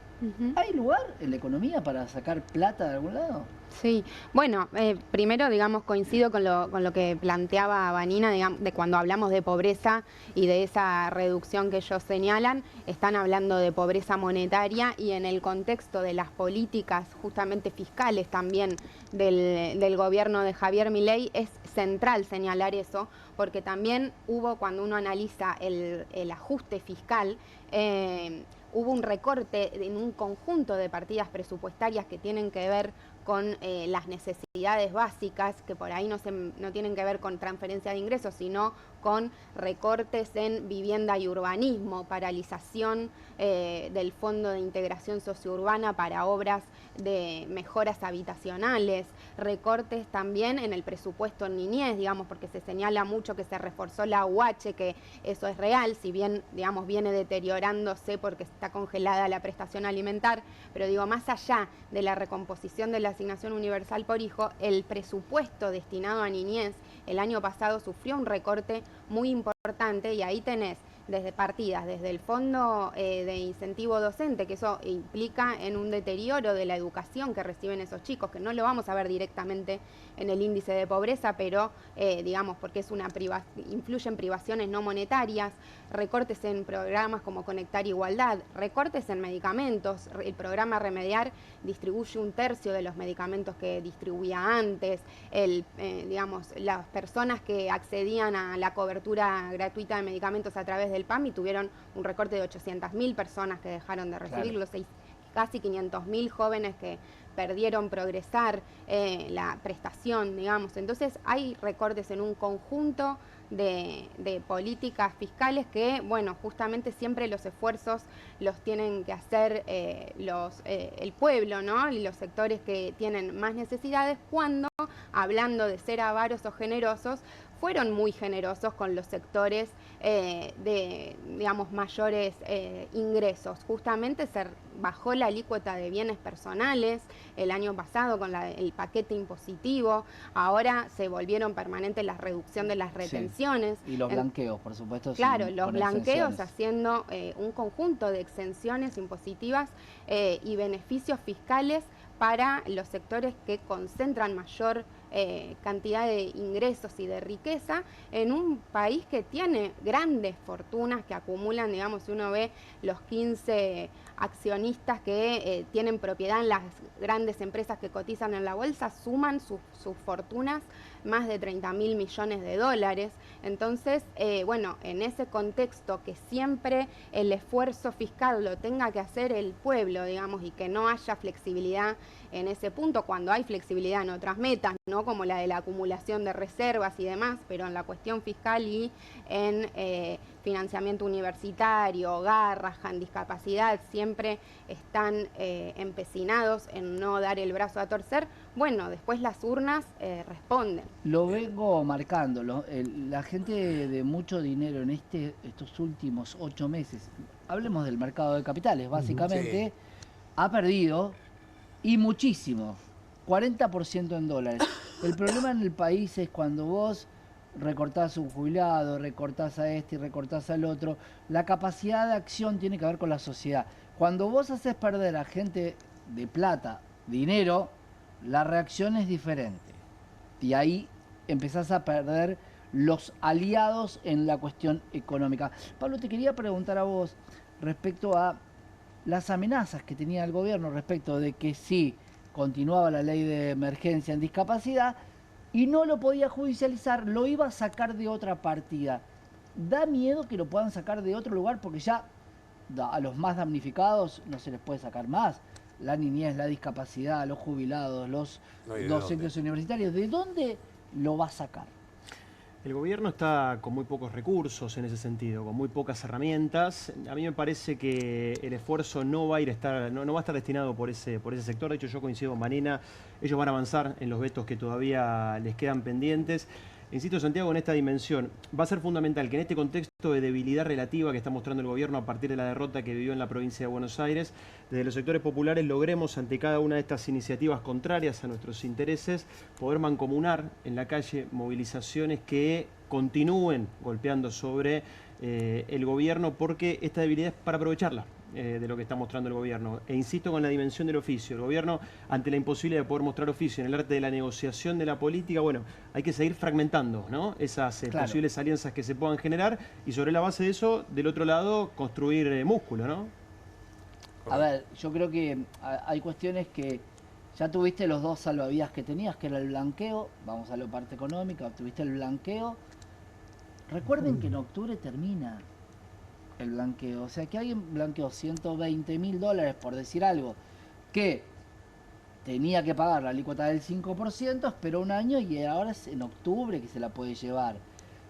¿Hay lugar en la economía para sacar plata de algún lado? Sí, bueno, primero, digamos, coincido con lo que planteaba Vanina, digamos, de cuando hablamos de pobreza y de esa reducción que ellos señalan, están hablando de pobreza monetaria, y en el contexto de las políticas justamente fiscales también del gobierno de Javier Milei es central señalar eso, porque también hubo, cuando uno analiza el ajuste fiscal, hubo un recorte en un conjunto de partidas presupuestarias que tienen que ver con las necesidades básicas, que por ahí no tienen que ver con transferencia de ingresos, sino con recortes en vivienda y urbanismo, paralización del Fondo de Integración Sociourbana para obras de mejoras habitacionales, recortes también en el presupuesto en niñez, digamos, porque se señala mucho que se reforzó la UH, que eso es real, si bien, digamos, viene deteriorándose porque está congelada la prestación alimentar, pero digo, más allá de la recomposición de la asignación universal por hijo, el presupuesto destinado a niñez el año pasado sufrió un recorte muy importante, y ahí tenés desde el fondo de incentivo docente, que eso implica en un deterioro de la educación que reciben esos chicos, que no lo vamos a ver directamente en el índice de pobreza, pero digamos, porque influye en privaciones no monetarias, recortes en programas como Conectar Igualdad, recortes en medicamentos. El programa Remediar distribuye 1/3 de los medicamentos que distribuía antes. Digamos, las personas que accedían a la cobertura gratuita de medicamentos a través del PAMI tuvieron un recorte de 800.000 personas que dejaron de recibirlo, casi 500.000 jóvenes que perdieron Progresar, la prestación, digamos. Entonces hay recortes en un conjunto de políticas fiscales que, bueno, justamente siempre los esfuerzos los tienen que hacer el pueblo, ¿no? Y los sectores que tienen más necesidades, cuando, hablando de ser avaros o generosos, fueron muy generosos con los sectores de, digamos, mayores ingresos. Justamente se bajó la alícuota de bienes personales el año pasado con el paquete impositivo. Ahora se volvieron permanentes la reducción de las retenciones. Sí. Y los blanqueos, por supuesto. Claro, los con blanqueos exenciones. haciendo un conjunto de exenciones impositivas y beneficios fiscales para los sectores que concentran mayor cantidad de ingresos y de riqueza en un país que tiene grandes fortunas que acumulan, digamos, si uno ve los 15 accionistas que tienen propiedad en las grandes empresas que cotizan en la bolsa, suman sus fortunas más de 30.000 millones de dólares. Entonces, bueno, en ese contexto que siempre el esfuerzo fiscal lo tenga que hacer el pueblo, digamos, y que no haya flexibilidad en ese punto, cuando hay flexibilidad en otras metas, ¿no? Como la de la acumulación de reservas y demás, pero en la cuestión fiscal y en financiamiento universitario, garras, discapacidad, siempre están empecinados en no dar el brazo a torcer. Bueno, después las urnas responden. Lo vengo marcando, la gente de mucho dinero en estos últimos 8 meses, hablemos del mercado de capitales, básicamente, ha perdido, y muchísimo, 40% en dólares. El problema en el país es cuando vos recortás a un jubilado, recortás a este y recortás al otro, la capacidad de acción tiene que ver con la sociedad. Cuando vos haces perder a gente de plata, dinero, la reacción es diferente. Y ahí empezás a perder los aliados en la cuestión económica. Pablo, te quería preguntar a vos respecto a las amenazas que tenía el gobierno respecto de que si continuaba la ley de emergencia en discapacidad y no lo podía judicializar, lo iba a sacar de otra partida. ¿Da miedo que lo puedan sacar de otro lugar? Porque ya a los más damnificados no se les puede sacar más. La niñez, la discapacidad, los jubilados, los docentes universitarios. ¿De dónde lo va a sacar? El gobierno está con muy pocos recursos en ese sentido, con muy pocas herramientas. A mí me parece que el esfuerzo no va a estar destinado por ese sector. De hecho, yo coincido con Marina, ellos van a avanzar en los vetos que todavía les quedan pendientes. Insisto, Santiago, en esta dimensión va a ser fundamental que en este contexto de debilidad relativa que está mostrando el gobierno a partir de la derrota que vivió en la provincia de Buenos Aires, desde los sectores populares logremos ante cada una de estas iniciativas contrarias a nuestros intereses poder mancomunar en la calle movilizaciones que continúen golpeando sobre el gobierno, porque esta debilidad es para aprovecharla de lo que está mostrando el gobierno. E insisto con la dimensión del oficio. El gobierno, ante la imposibilidad de poder mostrar oficio en el arte de la negociación de la política, bueno, hay que seguir fragmentando, ¿no? Esas posibles alianzas que se puedan generar y sobre la base de eso, del otro lado, construir músculo, ¿no? A ver, yo creo que hay cuestiones que ya tuviste los dos salvavidas que tenías, que era el blanqueo, vamos a la parte económica, tuviste el blanqueo. Recuerden que en octubre termina el blanqueo, o sea que alguien blanqueó 120.000 dólares, por decir algo, que tenía que pagar la alícuota del 5%, esperó un año y ahora es en octubre que se la puede llevar.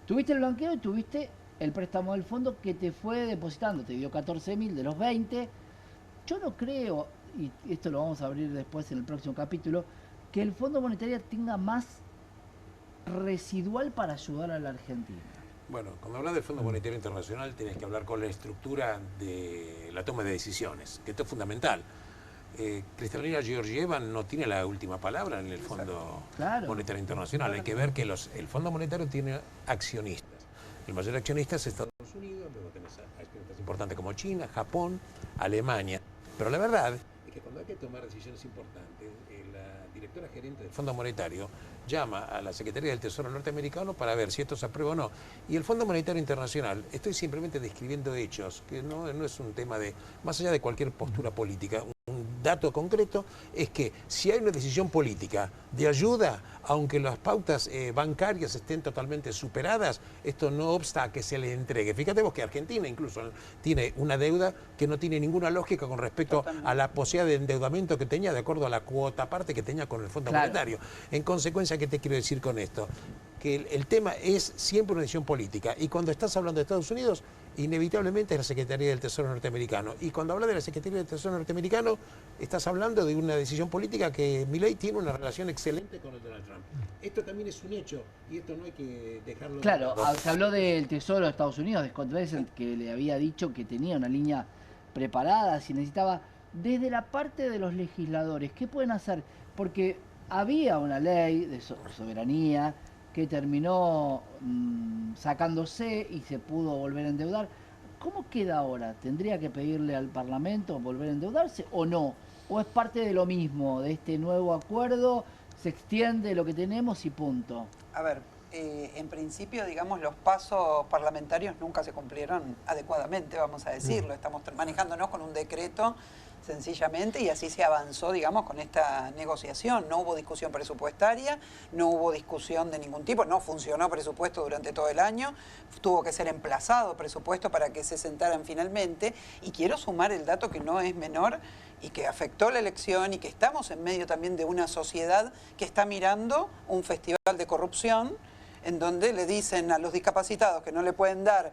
Tuviste el blanqueo y tuviste el préstamo del fondo que te fue depositando, te dio 14.000 de los 20. Yo no creo, y esto lo vamos a abrir después en el próximo capítulo, que el Fondo Monetario tenga más residual para ayudar a la Argentina. Bueno, cuando hablas del Fondo Monetario Internacional tienes que hablar con la estructura de la toma de decisiones, que esto es fundamental. Kristalina Georgieva no tiene la última palabra en el Fondo Monetario Internacional. Hay que ver que el Fondo Monetario tiene accionistas. El mayor accionista es Estados Unidos, luego tenés accionistas importantes como China, Japón, Alemania. Pero la verdad es que cuando hay que tomar decisiones importantes, la directora gerente del Fondo Monetario llama a la Secretaría del Tesoro norteamericano para ver si esto se aprueba o no. Y el Fondo Monetario Internacional, estoy simplemente describiendo hechos, que no es un tema de, más allá de cualquier postura política, un dato concreto es que si hay una decisión política de ayuda, aunque las pautas bancarias estén totalmente superadas, esto no obsta a que se le entregue. Fíjate vos que Argentina incluso tiene una deuda que no tiene ninguna lógica con respecto a la posibilidad de endeudamiento que tenía de acuerdo a la cuota parte que tenía con el Fondo Monetario. En consecuencia, ¿qué te quiero decir con esto? que el tema es siempre una decisión política. Y cuando estás hablando de Estados Unidos, inevitablemente es la Secretaría del Tesoro norteamericano. Y cuando hablas de la Secretaría del Tesoro norteamericano, estás hablando de una decisión política que Milei tiene una relación excelente con el Donald Trump. Esto también es un hecho y esto no hay que dejarlo... Claro, se habló del Tesoro de Estados Unidos, de Scott Bessent, que le había dicho que tenía una línea preparada, si necesitaba... Desde la parte de los legisladores, ¿qué pueden hacer? Porque había una ley de soberanía que terminó sacándose y se pudo volver a endeudar. ¿Cómo queda ahora? ¿Tendría que pedirle al Parlamento volver a endeudarse o no? ¿O es parte de lo mismo, de este nuevo acuerdo, se extiende lo que tenemos y punto? A ver, en principio, digamos, los pasos parlamentarios nunca se cumplieron adecuadamente, vamos a decirlo. Estamos manejándonos con un decreto sencillamente, y así se avanzó, digamos, con esta negociación. No hubo discusión presupuestaria, no hubo discusión de ningún tipo, no funcionó presupuesto durante todo el año, tuvo que ser emplazado presupuesto para que se sentaran finalmente, y quiero sumar el dato que no es menor y que afectó la elección y que estamos en medio también de una sociedad que está mirando un festival de corrupción, en donde le dicen a los discapacitados que no le pueden dar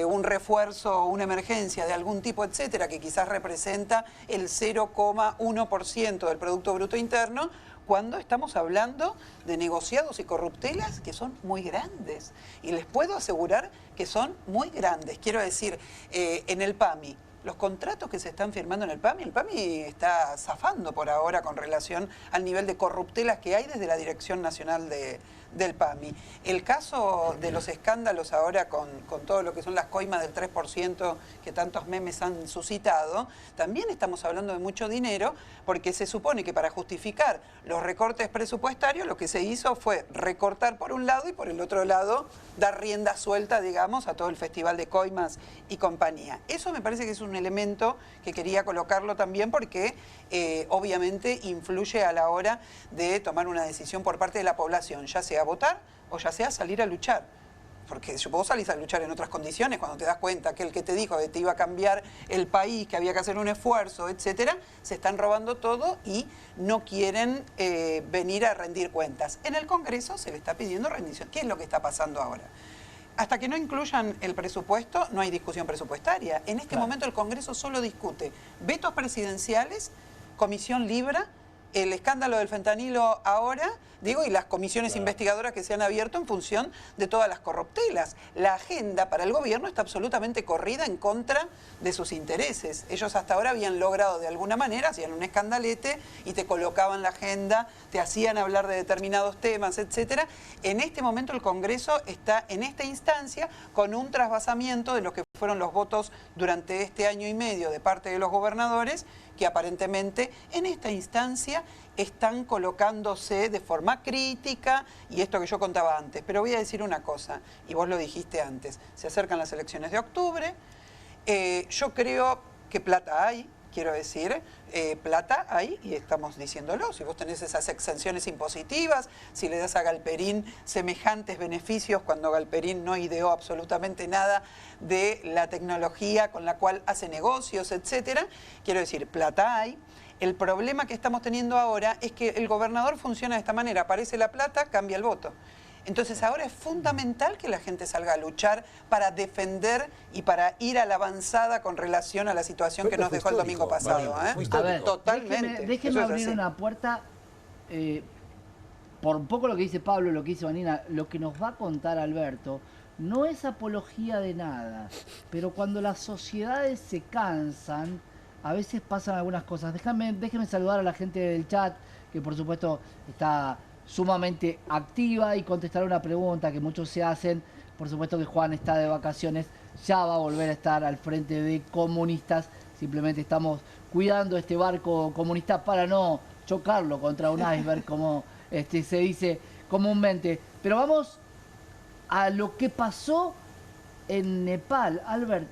un refuerzo o una emergencia de algún tipo, etcétera, que quizás representa el 0,1% del Producto Bruto Interno, cuando estamos hablando de negociados y corruptelas que son muy grandes. Y les puedo asegurar que son muy grandes. Quiero decir, en el PAMI, los contratos que se están firmando en el PAMI está zafando por ahora con relación al nivel de corruptelas que hay desde la Dirección Nacional del PAMI. El caso de los escándalos ahora con todo lo que son las coimas del 3% que tantos memes han suscitado, también estamos hablando de mucho dinero, porque se supone que para justificar los recortes presupuestarios lo que se hizo fue recortar por un lado y por el otro lado dar rienda suelta, digamos, a todo el festival de coimas y compañía. Eso me parece que es un elemento que quería colocarlo también porque obviamente influye a la hora de tomar una decisión por parte de la población, ya sea votar o ya sea salir a luchar. Porque vos salís a luchar en otras condiciones cuando te das cuenta que el que te dijo que te iba a cambiar el país, que había que hacer un esfuerzo, etcétera, se están robando todo y no quieren venir a rendir cuentas. En el Congreso se le está pidiendo rendición. ¿Qué es lo que está pasando ahora? Hasta que no incluyan el presupuesto, no hay discusión presupuestaria. En este momento el Congreso solo discute vetos presidenciales, Comisión Libra, el escándalo del fentanilo ahora, digo, y las comisiones investigadoras que se han abierto en función de todas las corruptelas. La agenda para el gobierno está absolutamente corrida en contra de sus intereses. Ellos hasta ahora habían logrado de alguna manera, hacían un escandalete y te colocaban la agenda, te hacían hablar de determinados temas, etcétera. En este momento el Congreso está en esta instancia con un trasvasamiento de lo que fueron los votos durante este año y medio de parte de los gobernadores, que aparentemente en esta instancia están colocándose de forma crítica, y esto que yo contaba antes. Pero voy a decir una cosa, y vos lo dijiste antes, se acercan las elecciones de octubre, yo creo que plata hay, quiero decir, plata hay, y estamos diciéndolo. Si vos tenés esas exenciones impositivas, si le das a Galperín semejantes beneficios cuando Galperín no ideó absolutamente nada de la tecnología con la cual hace negocios, etcétera, quiero decir, plata hay. El problema que estamos teniendo ahora es que el gobernador funciona de esta manera: aparece la plata, cambia el voto. Entonces ahora es fundamental que la gente salga a luchar para defender y para ir a la avanzada con relación a la situación que nos dejó el domingo pasado. A ver, totalmente. Déjeme abrir una puerta, por un poco lo que dice Pablo, lo que dice Vanina, lo que nos va a contar Alberto no es apología de nada, pero cuando las sociedades se cansan, a veces pasan algunas cosas. Déjenme saludar a la gente del chat, que por supuesto está sumamente activa, y contestar una pregunta que muchos se hacen. Por supuesto que Juan está de vacaciones, ya va a volver a estar al frente de Comunistas. Simplemente estamos cuidando este barco comunista para no chocarlo contra un iceberg, como se dice comúnmente. Pero vamos a lo que pasó en Nepal. Albert,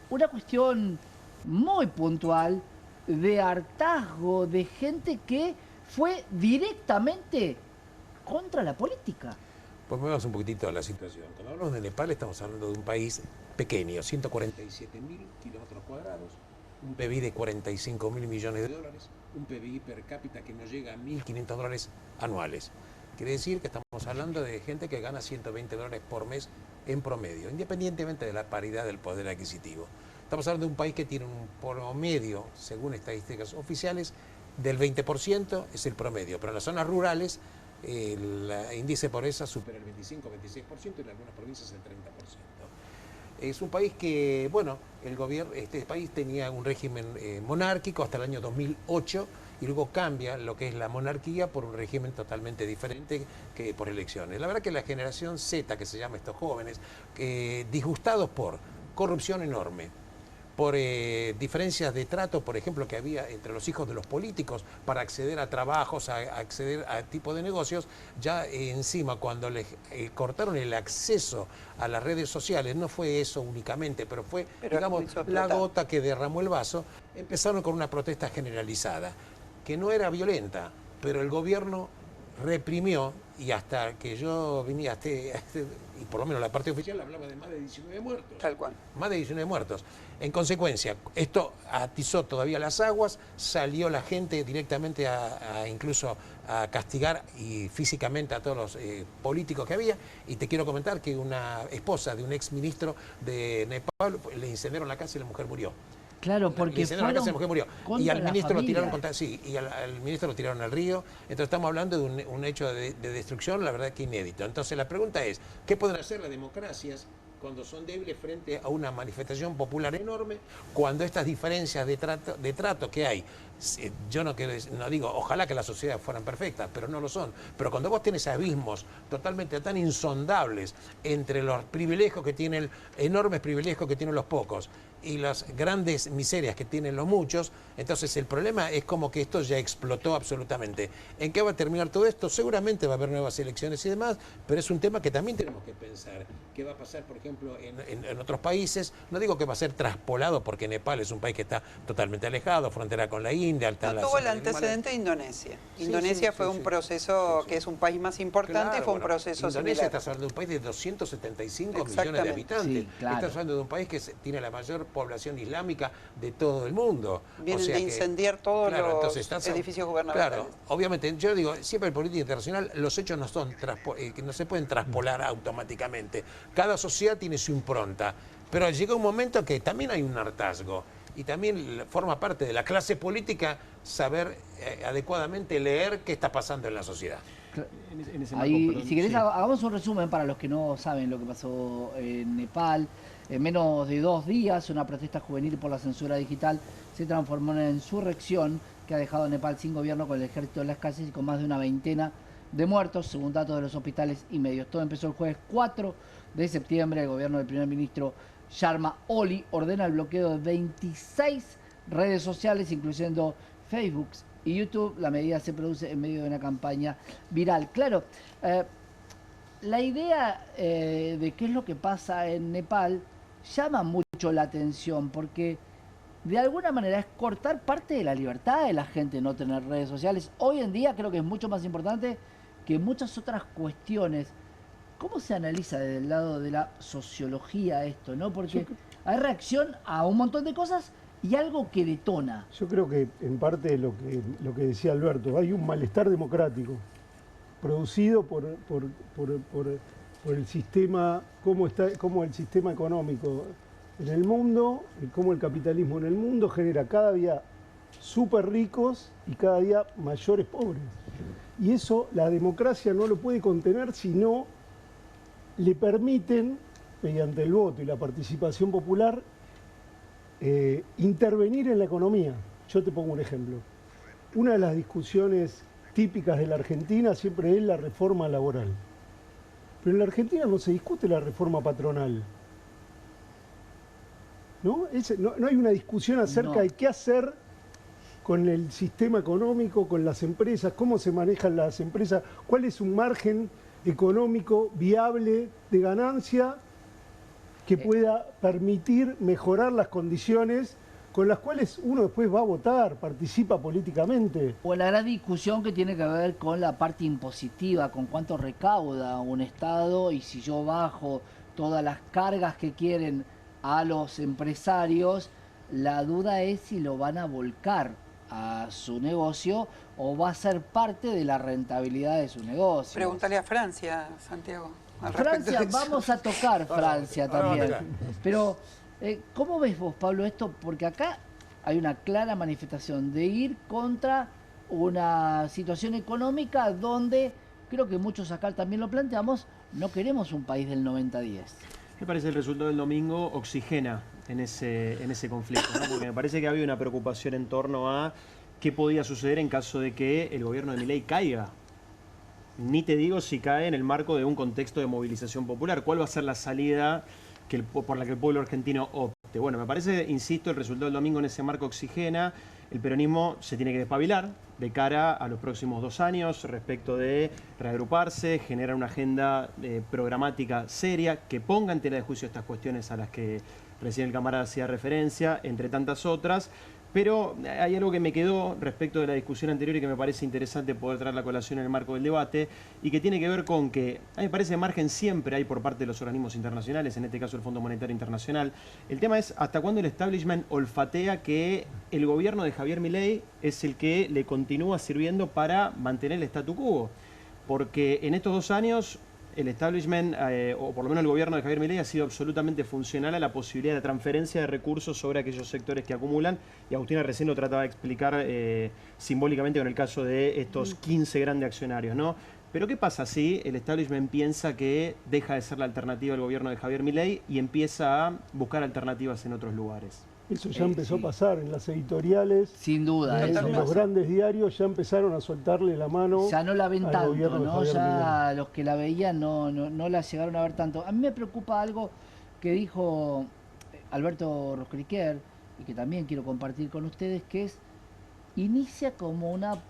una cuestión muy puntual de hartazgo de gente que fue directamente contra la política. Pues vamos un poquitito a la situación. Cuando hablamos de Nepal estamos hablando de un país pequeño, 147.000 kilómetros cuadrados, un PBI de 45.000 millones de dólares, un PBI per cápita que no llega a $1.500 anuales. Quiere decir que estamos hablando de gente que gana $120 por mes en promedio, independientemente de la paridad del poder adquisitivo. Estamos hablando de un país que tiene un promedio, según estadísticas oficiales, del 20%, es el promedio, pero en las zonas rurales el índice de pobreza supera el 25-26% y en algunas provincias el 30%. Es un país que, bueno, el gobierno, este país tenía un régimen monárquico hasta el año 2008 y luego cambia lo que es la monarquía por un régimen totalmente diferente que por elecciones. La verdad que la generación Z, que se llama estos jóvenes, disgustados por corrupción enorme, por diferencias de trato, por ejemplo, que había entre los hijos de los políticos para acceder a trabajos, a acceder a tipo de negocios, ya encima cuando les cortaron el acceso a las redes sociales, no fue eso únicamente, pero fue, digamos, la gota que derramó el vaso, empezaron con una protesta generalizada, que no era violenta, pero el gobierno reprimió, y hasta que yo venía y por lo menos la parte oficial hablaba de más de 19 muertos. Tal cual. Más de 19 muertos. En consecuencia, esto atizó todavía las aguas, salió la gente directamente incluso a castigar y físicamente a todos los políticos que había. Y te quiero comentar que una esposa de un ex ministro de Nepal le incendiaron la casa y la mujer murió. Claro, porque y al ministro lo tiraron al ministro lo tiraron al río. Entonces estamos hablando de un hecho de destrucción, la verdad que inédito. Entonces la pregunta es, ¿qué pueden hacer las democracias cuando son débiles frente a una manifestación popular enorme, cuando estas diferencias de trato que hay? Yo no digo, ojalá que las sociedades fueran perfectas, pero no lo son. Pero cuando vos tenés abismos totalmente tan insondables entre los privilegios que tienen, enormes privilegios que tienen los pocos, y las grandes miserias que tienen los muchos, entonces el problema es como que esto ya explotó absolutamente. ¿En qué va a terminar todo esto? Seguramente va a haber nuevas elecciones y demás, pero es un tema que también tenemos que pensar. ¿Qué va a pasar, por ejemplo, en otros países? No digo que va a ser traspolado, porque Nepal es un país que está totalmente alejado, frontera con la India. No tuvo el antecedente de Indonesia. Indonesia fue un proceso que es un país más importante, y fue un proceso Indonesia está hablando de un país de 275 millones de habitantes. Estás hablando de un país que tiene la mayor población islámica de todo el mundo. Vienen de incendiar todos los edificios gubernamentales. Claro, obviamente, yo digo, siempre en política internacional los hechos no son que no se pueden traspolar automáticamente. Cada sociedad tiene su impronta, pero llega un momento que también hay un hartazgo y también forma parte de la clase política saber adecuadamente leer qué está pasando en la sociedad. Ahí, si querés, hagamos un resumen para los que no saben lo que pasó en Nepal. En menos de 2 días, una protesta juvenil por la censura digital se transformó en una insurrección que ha dejado a Nepal sin gobierno, con el ejército en las calles y con más de una veintena de muertos, según datos de los hospitales y medios. Todo empezó el jueves 4 de septiembre. El gobierno del primer ministro Sharma Oli ordena el bloqueo de 26 redes sociales, incluyendo Facebook y YouTube. La medida se produce en medio de una campaña viral. Claro, la idea de qué es lo que pasa en Nepal llama mucho la atención, porque de alguna manera es cortar parte de la libertad de la gente no tener redes sociales. Hoy en día creo que es mucho más importante que muchas otras cuestiones. ¿Cómo se analiza desde el lado de la sociología esto, no? Porque hay reacción a un montón de cosas y algo que detona. Yo creo que en parte lo que decía Alberto, hay un malestar democrático producido por el sistema, cómo el sistema económico en el mundo, y cómo el capitalismo en el mundo genera cada día súper ricos y cada día mayores pobres. Y eso la democracia no lo puede contener si no le permiten, mediante el voto y la participación popular, intervenir en la economía. Yo te pongo un ejemplo. Una de las discusiones típicas de la Argentina siempre es la reforma laboral. Pero en la Argentina no se discute la reforma patronal. ¿No? No hay una discusión acerca de qué hacer con el sistema económico, con las empresas, cómo se manejan las empresas, cuál es un margen económico viable de ganancia que pueda permitir mejorar las condiciones con las cuales uno después va a votar, participa políticamente. O la gran discusión que tiene que ver con la parte impositiva, con cuánto recauda un Estado, y si yo bajo todas las cargas que quieren a los empresarios, la duda es si lo van a volcar a su negocio o va a ser parte de la rentabilidad de su negocio. Pregúntale a Francia, Santiago. Francia, vamos a tocar Francia también. Pero, ¿cómo ves vos, Pablo, esto? Porque acá hay una clara manifestación de ir contra una situación económica donde, creo que muchos acá también lo planteamos, no queremos un país del 90-10. Me parece el resultado del domingo oxigena en ese conflicto, ¿no? Porque me parece que había una preocupación en torno a qué podía suceder en caso de que el gobierno de Milei caiga. Ni te digo si cae en el marco de un contexto de movilización popular. ¿Cuál va a ser la salida por la que el pueblo argentino opte? Bueno, me parece, insisto, el resultado del domingo en ese marco oxigena. El peronismo se tiene que despabilar de cara a los próximos 2 años respecto de reagruparse, generar una agenda programática seria que ponga en tela de juicio estas cuestiones a las que recién el camarada hacía referencia, entre tantas otras. Pero hay algo que me quedó respecto de la discusión anterior y que me parece interesante poder traer la colación en el marco del debate y que tiene que ver con que, a mí me parece, margen siempre hay por parte de los organismos internacionales, en este caso el Fondo Monetario Internacional. El tema es hasta cuándo el establishment olfatea que el gobierno de Javier Milei es el que le continúa sirviendo para mantener el statu quo. Porque en estos 2 años el establishment, o por lo menos el gobierno de Javier Milei, ha sido absolutamente funcional a la posibilidad de transferencia de recursos sobre aquellos sectores que acumulan. Y Agustina recién lo trataba de explicar simbólicamente con el caso de estos 15 grandes accionarios, ¿no? Pero ¿qué pasa si el establishment piensa que deja de ser la alternativa al gobierno de Javier Milei y empieza a buscar alternativas en otros lugares? Eso ya empezó a pasar en las editoriales. Sin duda. En los grandes diarios ya empezaron a soltarle la mano. Ya no la ven tanto, ¿no? Ya Milei. los que la veían no la llegaron a ver tanto. A mí me preocupa algo que dijo Alberto Roscriquer y que también quiero compartir con ustedes, que es, inicia como una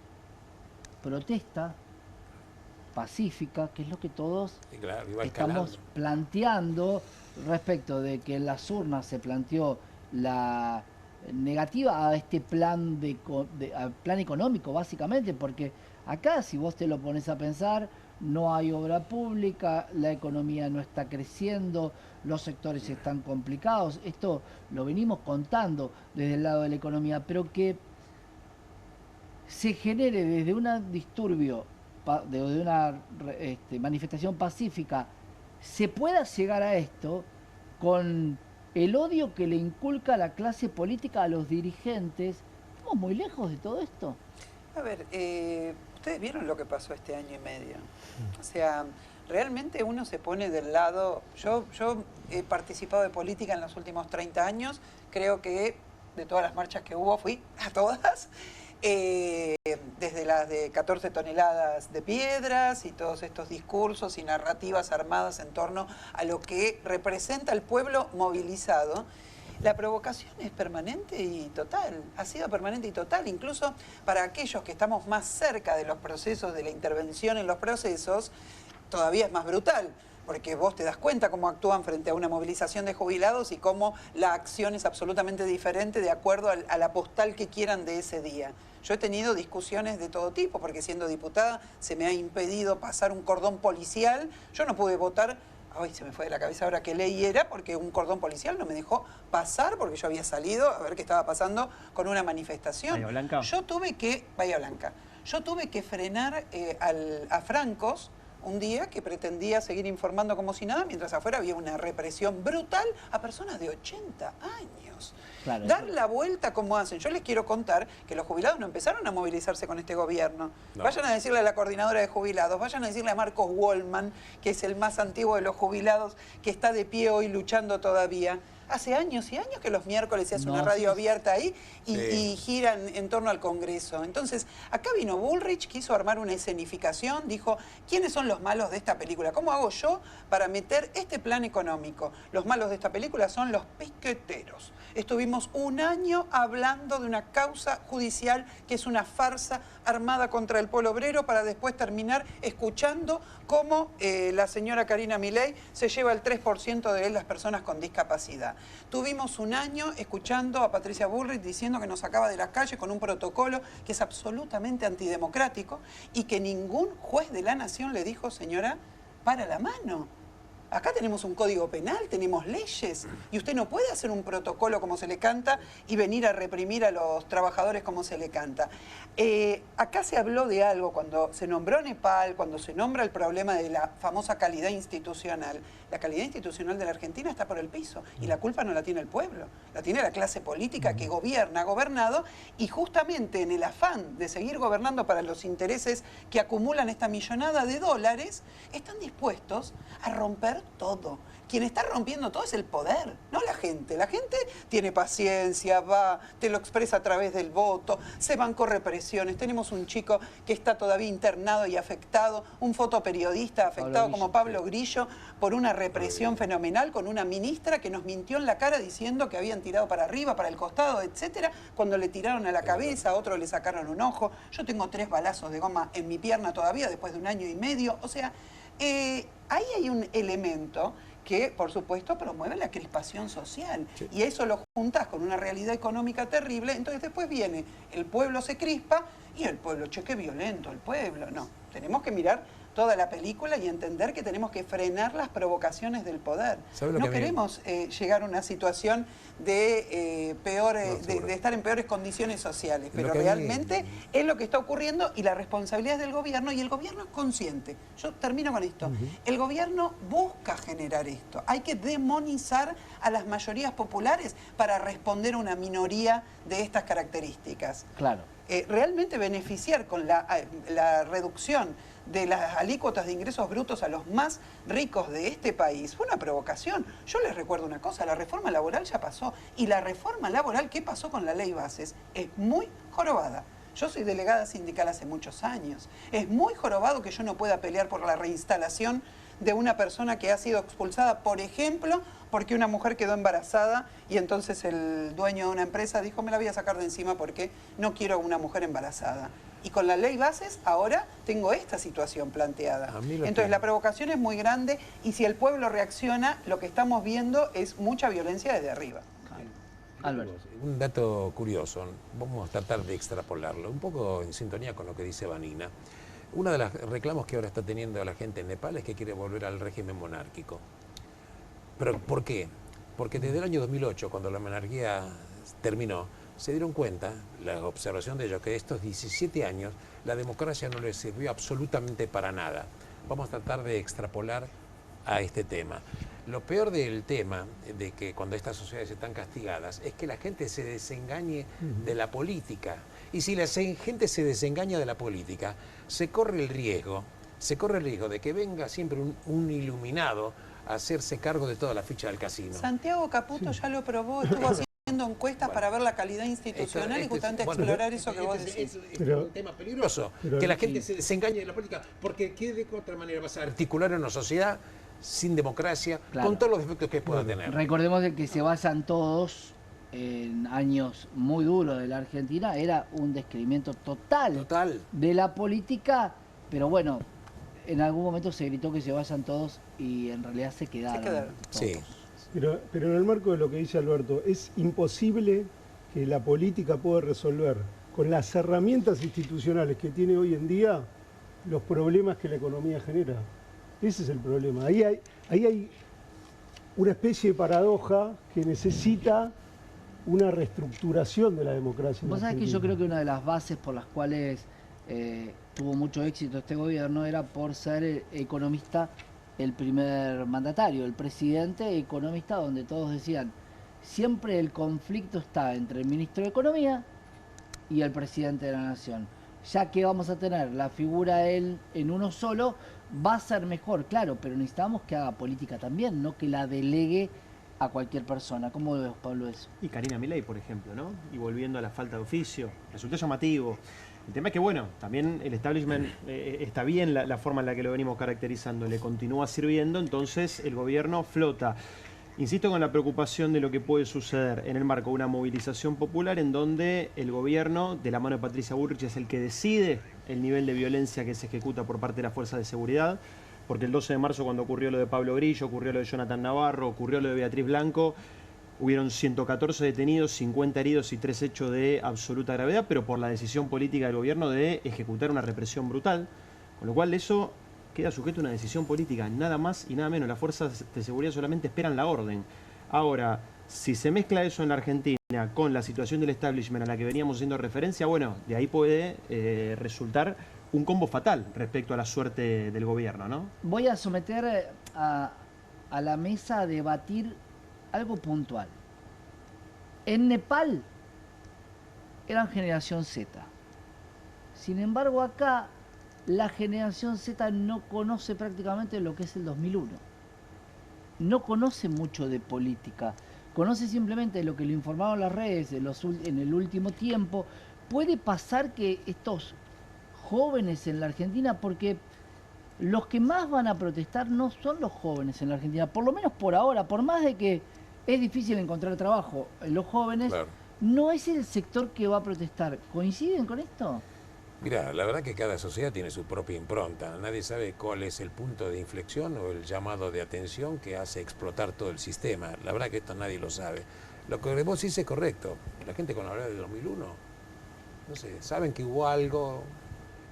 protesta pacífica, que es lo que todos estamos planteando respecto de que en las urnas se planteó la negativa a este plan plan económico, básicamente, porque acá, si vos te lo pones a pensar, no hay obra pública, la economía no está creciendo, los sectores están complicados. Esto lo venimos contando desde el lado de la economía, pero que se genere desde un disturbio, de una manifestación pacífica, se pueda llegar a esto con el odio que le inculca la clase política a los dirigentes. ¿Estamos muy lejos de todo esto? A ver, ustedes vieron lo que pasó este año y medio. O sea, realmente uno se pone del lado... Yo he participado de política en los últimos 30 años. Creo que de todas las marchas que hubo fui a todas. Desde las de 14 toneladas de piedras y todos estos discursos y narrativas armadas en torno a lo que representa el pueblo movilizado. La provocación es permanente y total, ha sido permanente y total, incluso para aquellos que estamos más cerca de los procesos, de la intervención en los procesos, todavía es más brutal. Porque vos te das cuenta cómo actúan frente a una movilización de jubilados y cómo la acción es absolutamente diferente de acuerdo a la postal que quieran de ese día. Yo he tenido discusiones de todo tipo, porque siendo diputada se me ha impedido pasar un cordón policial. Yo no pude votar, ay, se me fue de la cabeza ahora qué ley era, porque un cordón policial no me dejó pasar, porque yo había salido a ver qué estaba pasando con una manifestación. Bahía Blanca. Bahía Blanca. Yo tuve que frenar a Francos un día que pretendía seguir informando como si nada, mientras afuera había una represión brutal a personas de 80 años. Claro, Dar la vuelta como hacen. Yo les quiero contar que los jubilados no empezaron a movilizarse con este gobierno. No. Vayan a decirle a la coordinadora de jubilados, vayan a decirle a Marcos Wallman, que es el más antiguo de los jubilados, que está de pie hoy luchando todavía. Hace años y años que los miércoles se hace una radio abierta ahí y giran en torno al Congreso. Entonces, acá vino Bullrich, quiso armar una escenificación, dijo, ¿quiénes son los malos de esta película? ¿Cómo hago yo para meter este plan económico? Los malos de esta película son los piqueteros. Estuvimos un año hablando de una causa judicial que es una farsa armada contra el pueblo obrero para después terminar escuchando cómo la señora Karina Milei se lleva el 3% de las personas con discapacidad. Tuvimos un año escuchando a Patricia Bullrich diciendo que nos sacaba de la calle con un protocolo que es absolutamente antidemocrático y que ningún juez de la nación le dijo, señora, para la mano. Acá tenemos un código penal, tenemos leyes, y usted no puede hacer un protocolo como se le canta y venir a reprimir a los trabajadores como se le canta. Acá se habló de algo cuando se nombró Nepal, cuando se nombra el problema de la famosa calidad institucional. La calidad institucional de la Argentina está por el piso y la culpa no la tiene el pueblo, la tiene la clase política que gobierna, ha gobernado, y justamente en el afán de seguir gobernando para los intereses que acumulan esta millonada de dólares, están dispuestos a romper todo. Quien está rompiendo todo es el poder, no la gente. La gente tiene paciencia, va, te lo expresa a través del voto, se bancó represiones. Tenemos un chico que está todavía internado y afectado, un fotoperiodista afectado como Pablo Grillo, por una represión fenomenal con una ministra que nos mintió en la cara diciendo que habían tirado para arriba, para el costado, etcétera, cuando le tiraron a la cabeza, a otro le sacaron un ojo. Yo tengo 3 balazos de goma en mi pierna todavía después de 1 año y medio. O sea, ahí hay un elemento que, por supuesto, promueve la crispación social. Sí. Y eso lo juntas con una realidad económica terrible, entonces después viene, el pueblo se crispa y el pueblo, che, qué violento el pueblo. No, tenemos que mirar toda la película y entender que tenemos que frenar las provocaciones del poder. No queremos llegar a una situación de, de estar en peores condiciones sociales, pero realmente es lo que está ocurriendo y la responsabilidad es del gobierno, y el gobierno es consciente. Yo termino con esto. El gobierno busca generar esto. Hay que demonizar a las mayorías populares para responder a una minoría de estas características. Claro. Realmente beneficiar con la reducción de las alícuotas de ingresos brutos a los más ricos de este país fue una provocación. Yo les recuerdo una cosa, la reforma laboral ya pasó, y la reforma laboral, ¿qué pasó con la ley Bases? Es muy jorobada. Yo soy delegada sindical hace muchos años. Es muy jorobado que yo no pueda pelear por la reinstalación de una persona que ha sido expulsada, por ejemplo, porque una mujer quedó embarazada y entonces el dueño de una empresa dijo, me la voy a sacar de encima porque no quiero una mujer embarazada. Y con la ley Bases ahora tengo esta situación planteada. Entonces la provocación es muy grande, y si el pueblo reacciona, lo que estamos viendo es mucha violencia desde arriba. Alberto. Un dato curioso, vamos a tratar de extrapolarlo, un poco en sintonía con lo que dice Vanina. Uno de los reclamos que ahora está teniendo la gente en Nepal es que quiere volver al régimen monárquico. ¿Pero por qué? Porque desde el año 2008, cuando la monarquía terminó, se dieron cuenta, la observación de ellos, que estos 17 años la democracia no les sirvió absolutamente para nada. Vamos a tratar de extrapolar a este tema. Lo peor del tema, de que cuando estas sociedades están castigadas, es que la gente se desengañe de la política. Y si la gente se desengaña de la política, se corre el riesgo de que venga siempre un iluminado a hacerse cargo de toda la ficha del casino. Santiago Caputo ya lo probó, estuvo haciendo encuestas para ver la calidad institucional y justamente explorar eso que vos decís. Es un tema peligroso, que la gente se desengañe de la política, porque ¿qué de otra manera vas a articular en una sociedad sin democracia, con todos los defectos que pueda tener? Recordemos de que se basan todos en años muy duros de la Argentina, era un descreimiento total de la política, pero bueno, en algún momento se gritó que se basan todos y en realidad se quedaron todos. Sí. Pero en el marco de lo que dice Alberto, es imposible que la política pueda resolver con las herramientas institucionales que tiene hoy en día los problemas que la economía genera. Ese es el problema. Ahí hay una especie de paradoja que necesita una reestructuración de la democracia. Vos sabés que yo creo que una de las bases por las cuales tuvo mucho éxito este gobierno era por ser economista el primer mandatario, el presidente economista, donde todos decían, siempre el conflicto está entre el ministro de Economía y el presidente de la Nación. Ya que vamos a tener la figura de él en uno solo, va a ser mejor, claro, pero necesitamos que haga política también, no que la delegue a cualquier persona. ¿Cómo ves, Pablo, eso? Y Karina Milei, por ejemplo, ¿no? Y volviendo a la falta de oficio, resultó llamativo. El tema es que, bueno, también el establishment está bien la forma en la que lo venimos caracterizando, le continúa sirviendo, entonces el gobierno flota. Insisto con la preocupación de lo que puede suceder en el marco de una movilización popular en donde el gobierno, de la mano de Patricia Bullrich, es el que decide el nivel de violencia que se ejecuta por parte de las fuerzas de seguridad, porque el 12 de marzo, cuando ocurrió lo de Pablo Grillo, ocurrió lo de Jonathan Navarro, ocurrió lo de Beatriz Blanco, hubieron 114 detenidos, 50 heridos y 3 hechos de absoluta gravedad, pero por la decisión política del gobierno de ejecutar una represión brutal, con lo cual eso queda sujeto a una decisión política, nada más y nada menos. Las fuerzas de seguridad solamente esperan la orden. Ahora, si se mezcla eso en la Argentina con la situación del establishment a la que veníamos haciendo referencia, bueno, de ahí puede resultar un combo fatal respecto a la suerte del gobierno, ¿no? Voy a someter a la mesa a debatir algo puntual. En Nepal eran generación Z. Sin embargo, acá la generación Z no conoce prácticamente lo que es el 2001. No conoce mucho de política. Conoce simplemente lo que le informaron las redes en el último tiempo. Puede pasar que estos jóvenes en la Argentina, porque los que más van a protestar no son los jóvenes en la Argentina, por lo menos por ahora, por más de que es difícil encontrar trabajo en los jóvenes, claro, no es el sector que va a protestar. ¿Coinciden con esto? Mira, la verdad que cada sociedad tiene su propia impronta. Nadie sabe cuál es el punto de inflexión o el llamado de atención que hace explotar todo el sistema. La verdad que esto nadie lo sabe. Lo que vos dices es correcto. La gente cuando habla de 2001, no sé, saben que hubo algo,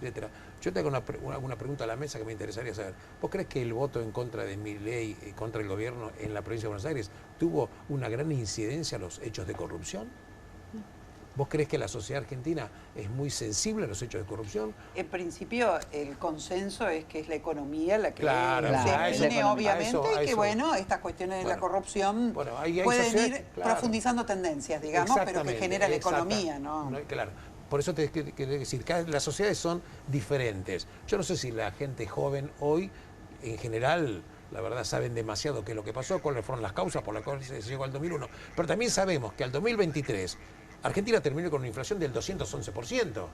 etcétera. Yo te hago una pregunta a la mesa que me interesaría saber. ¿Vos crees que el voto en contra de Milei, contra el gobierno en la provincia de Buenos Aires, tuvo una gran incidencia a los hechos de corrupción? ¿Vos crees que la sociedad argentina es muy sensible a los hechos de corrupción? En principio, el consenso es que es la economía la que define, obviamente, y que, bueno, estas cuestiones de la corrupción pueden ir profundizando tendencias, digamos, pero que genera la economía, ¿no? Claro. Por eso te quiero decir, las sociedades son diferentes. Yo no sé si la gente joven hoy, en general, la verdad, saben demasiado qué es lo que pasó, cuáles fueron las causas por las cuales se llegó al 2001. Pero también sabemos que al 2023 Argentina terminó con una inflación del 211%.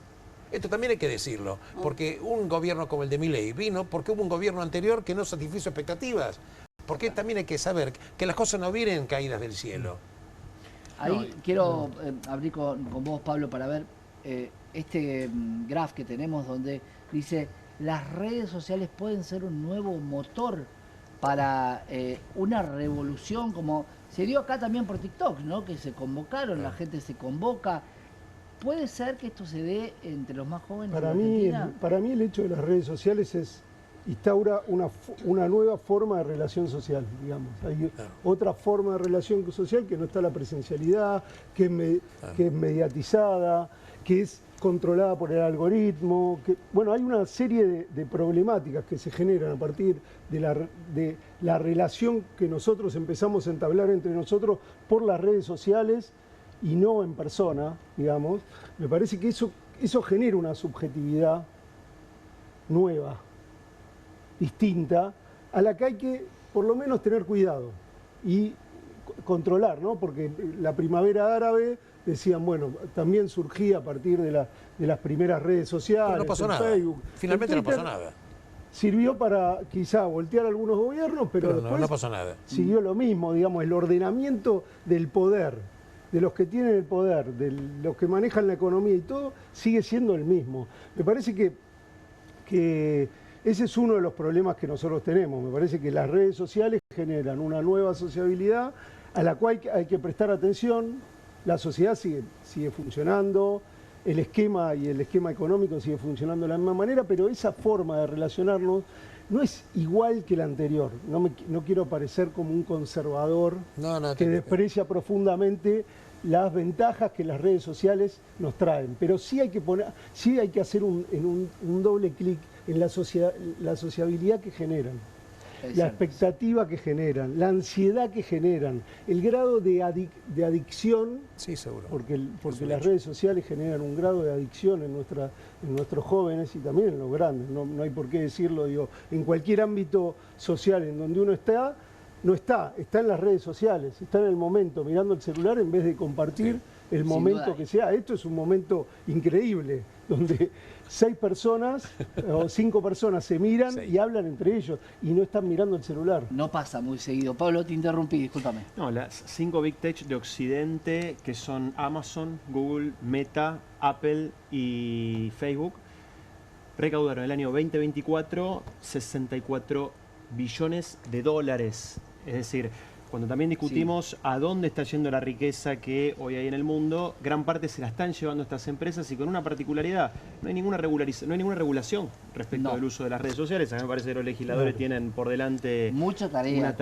Esto también hay que decirlo, porque un gobierno como el de Milei vino porque hubo un gobierno anterior que no satisfizo expectativas. Porque también hay que saber que las cosas no vienen caídas del cielo. Ahí quiero abrir con vos, Pablo, para ver este graph que tenemos donde dice las redes sociales pueden ser un nuevo motor para una revolución, como se dio acá también por TikTok, ¿no? Que se convocaron, la gente se convoca. ¿Puede ser que esto se dé entre los más jóvenes? Para mí el hecho de las redes sociales instaura una nueva forma de relación social, digamos. Hay otra forma de relación social que no está la presencialidad, que es mediatizada, que es controlada por el algoritmo, bueno, hay una serie de problemáticas que se generan a partir de la relación que nosotros empezamos a entablar entre nosotros por las redes sociales y no en persona, digamos. Me parece que eso genera una subjetividad nueva, distinta, a la que hay que por lo menos tener cuidado y controlar, ¿no? Porque la primavera árabe, decían, bueno, también surgía a partir de las primeras redes sociales. Pero no pasó nada. Facebook. Finalmente no pasó nada. Sirvió para quizá voltear algunos gobiernos, pero después no pasó nada. Siguió lo mismo, digamos, el ordenamiento del poder, de los que tienen el poder, de los que manejan la economía y todo, sigue siendo el mismo. Me parece que ese es uno de los problemas que nosotros tenemos. Me parece que las redes sociales generan una nueva sociabilidad a la cual hay que prestar atención. La sociedad sigue funcionando, el esquema económico sigue funcionando de la misma manera, pero esa forma de relacionarnos no es igual que la anterior. No quiero parecer como un conservador que desprecia profundamente las ventajas que las redes sociales nos traen, pero sí hay que hacer un doble clic en la sociabilidad que generan. La expectativa que generan, la ansiedad que generan, el grado de adicción, sí, seguro. porque las redes sociales generan un grado de adicción en nuestros jóvenes y también en los grandes, no hay por qué decirlo, digo, en cualquier ámbito social en donde uno está en las redes sociales, está en el momento mirando el celular en vez de compartir el momento que sea. Esto es un momento increíble, donde 6 personas o 5 personas se miran y hablan entre ellos y no están mirando el celular. No pasa muy seguido. Pablo, te interrumpí, discúlpame. No, las 5 Big Tech de Occidente, que son Amazon, Google, Meta, Apple y Facebook, recaudaron el año 2024 $64 billones. Es decir, cuando también discutimos a dónde está yendo la riqueza que hoy hay en el mundo, gran parte se la están llevando estas empresas y con una particularidad, no hay ninguna regulación respecto del uso de las redes sociales. A mí me parece que los legisladores tienen por delante mucha tarea,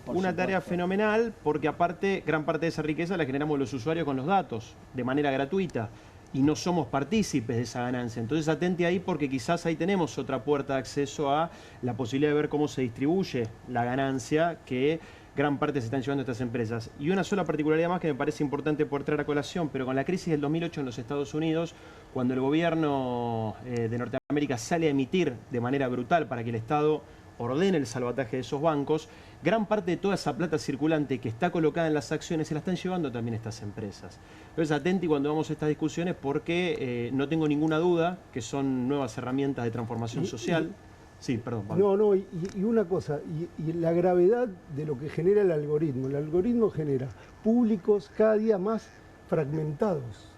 una tarea fenomenal, porque aparte gran parte de esa riqueza la generamos los usuarios con los datos, de manera gratuita. Y no somos partícipes de esa ganancia. Entonces atente ahí, porque quizás ahí tenemos otra puerta de acceso a la posibilidad de ver cómo se distribuye la ganancia que gran parte se están llevando estas empresas. Y una sola particularidad más que me parece importante por traer a colación, pero con la crisis del 2008 en los Estados Unidos, cuando el gobierno de Norteamérica sale a emitir de manera brutal para que el Estado ordene el salvataje de esos bancos, gran parte de toda esa plata circulante que está colocada en las acciones se la están llevando también estas empresas. Entonces atenti cuando vamos a estas discusiones, porque no tengo ninguna duda que son nuevas herramientas de transformación social. Sí, perdón, Pablo. Y una cosa, y la gravedad de lo que genera el algoritmo. El algoritmo genera públicos cada día más fragmentados.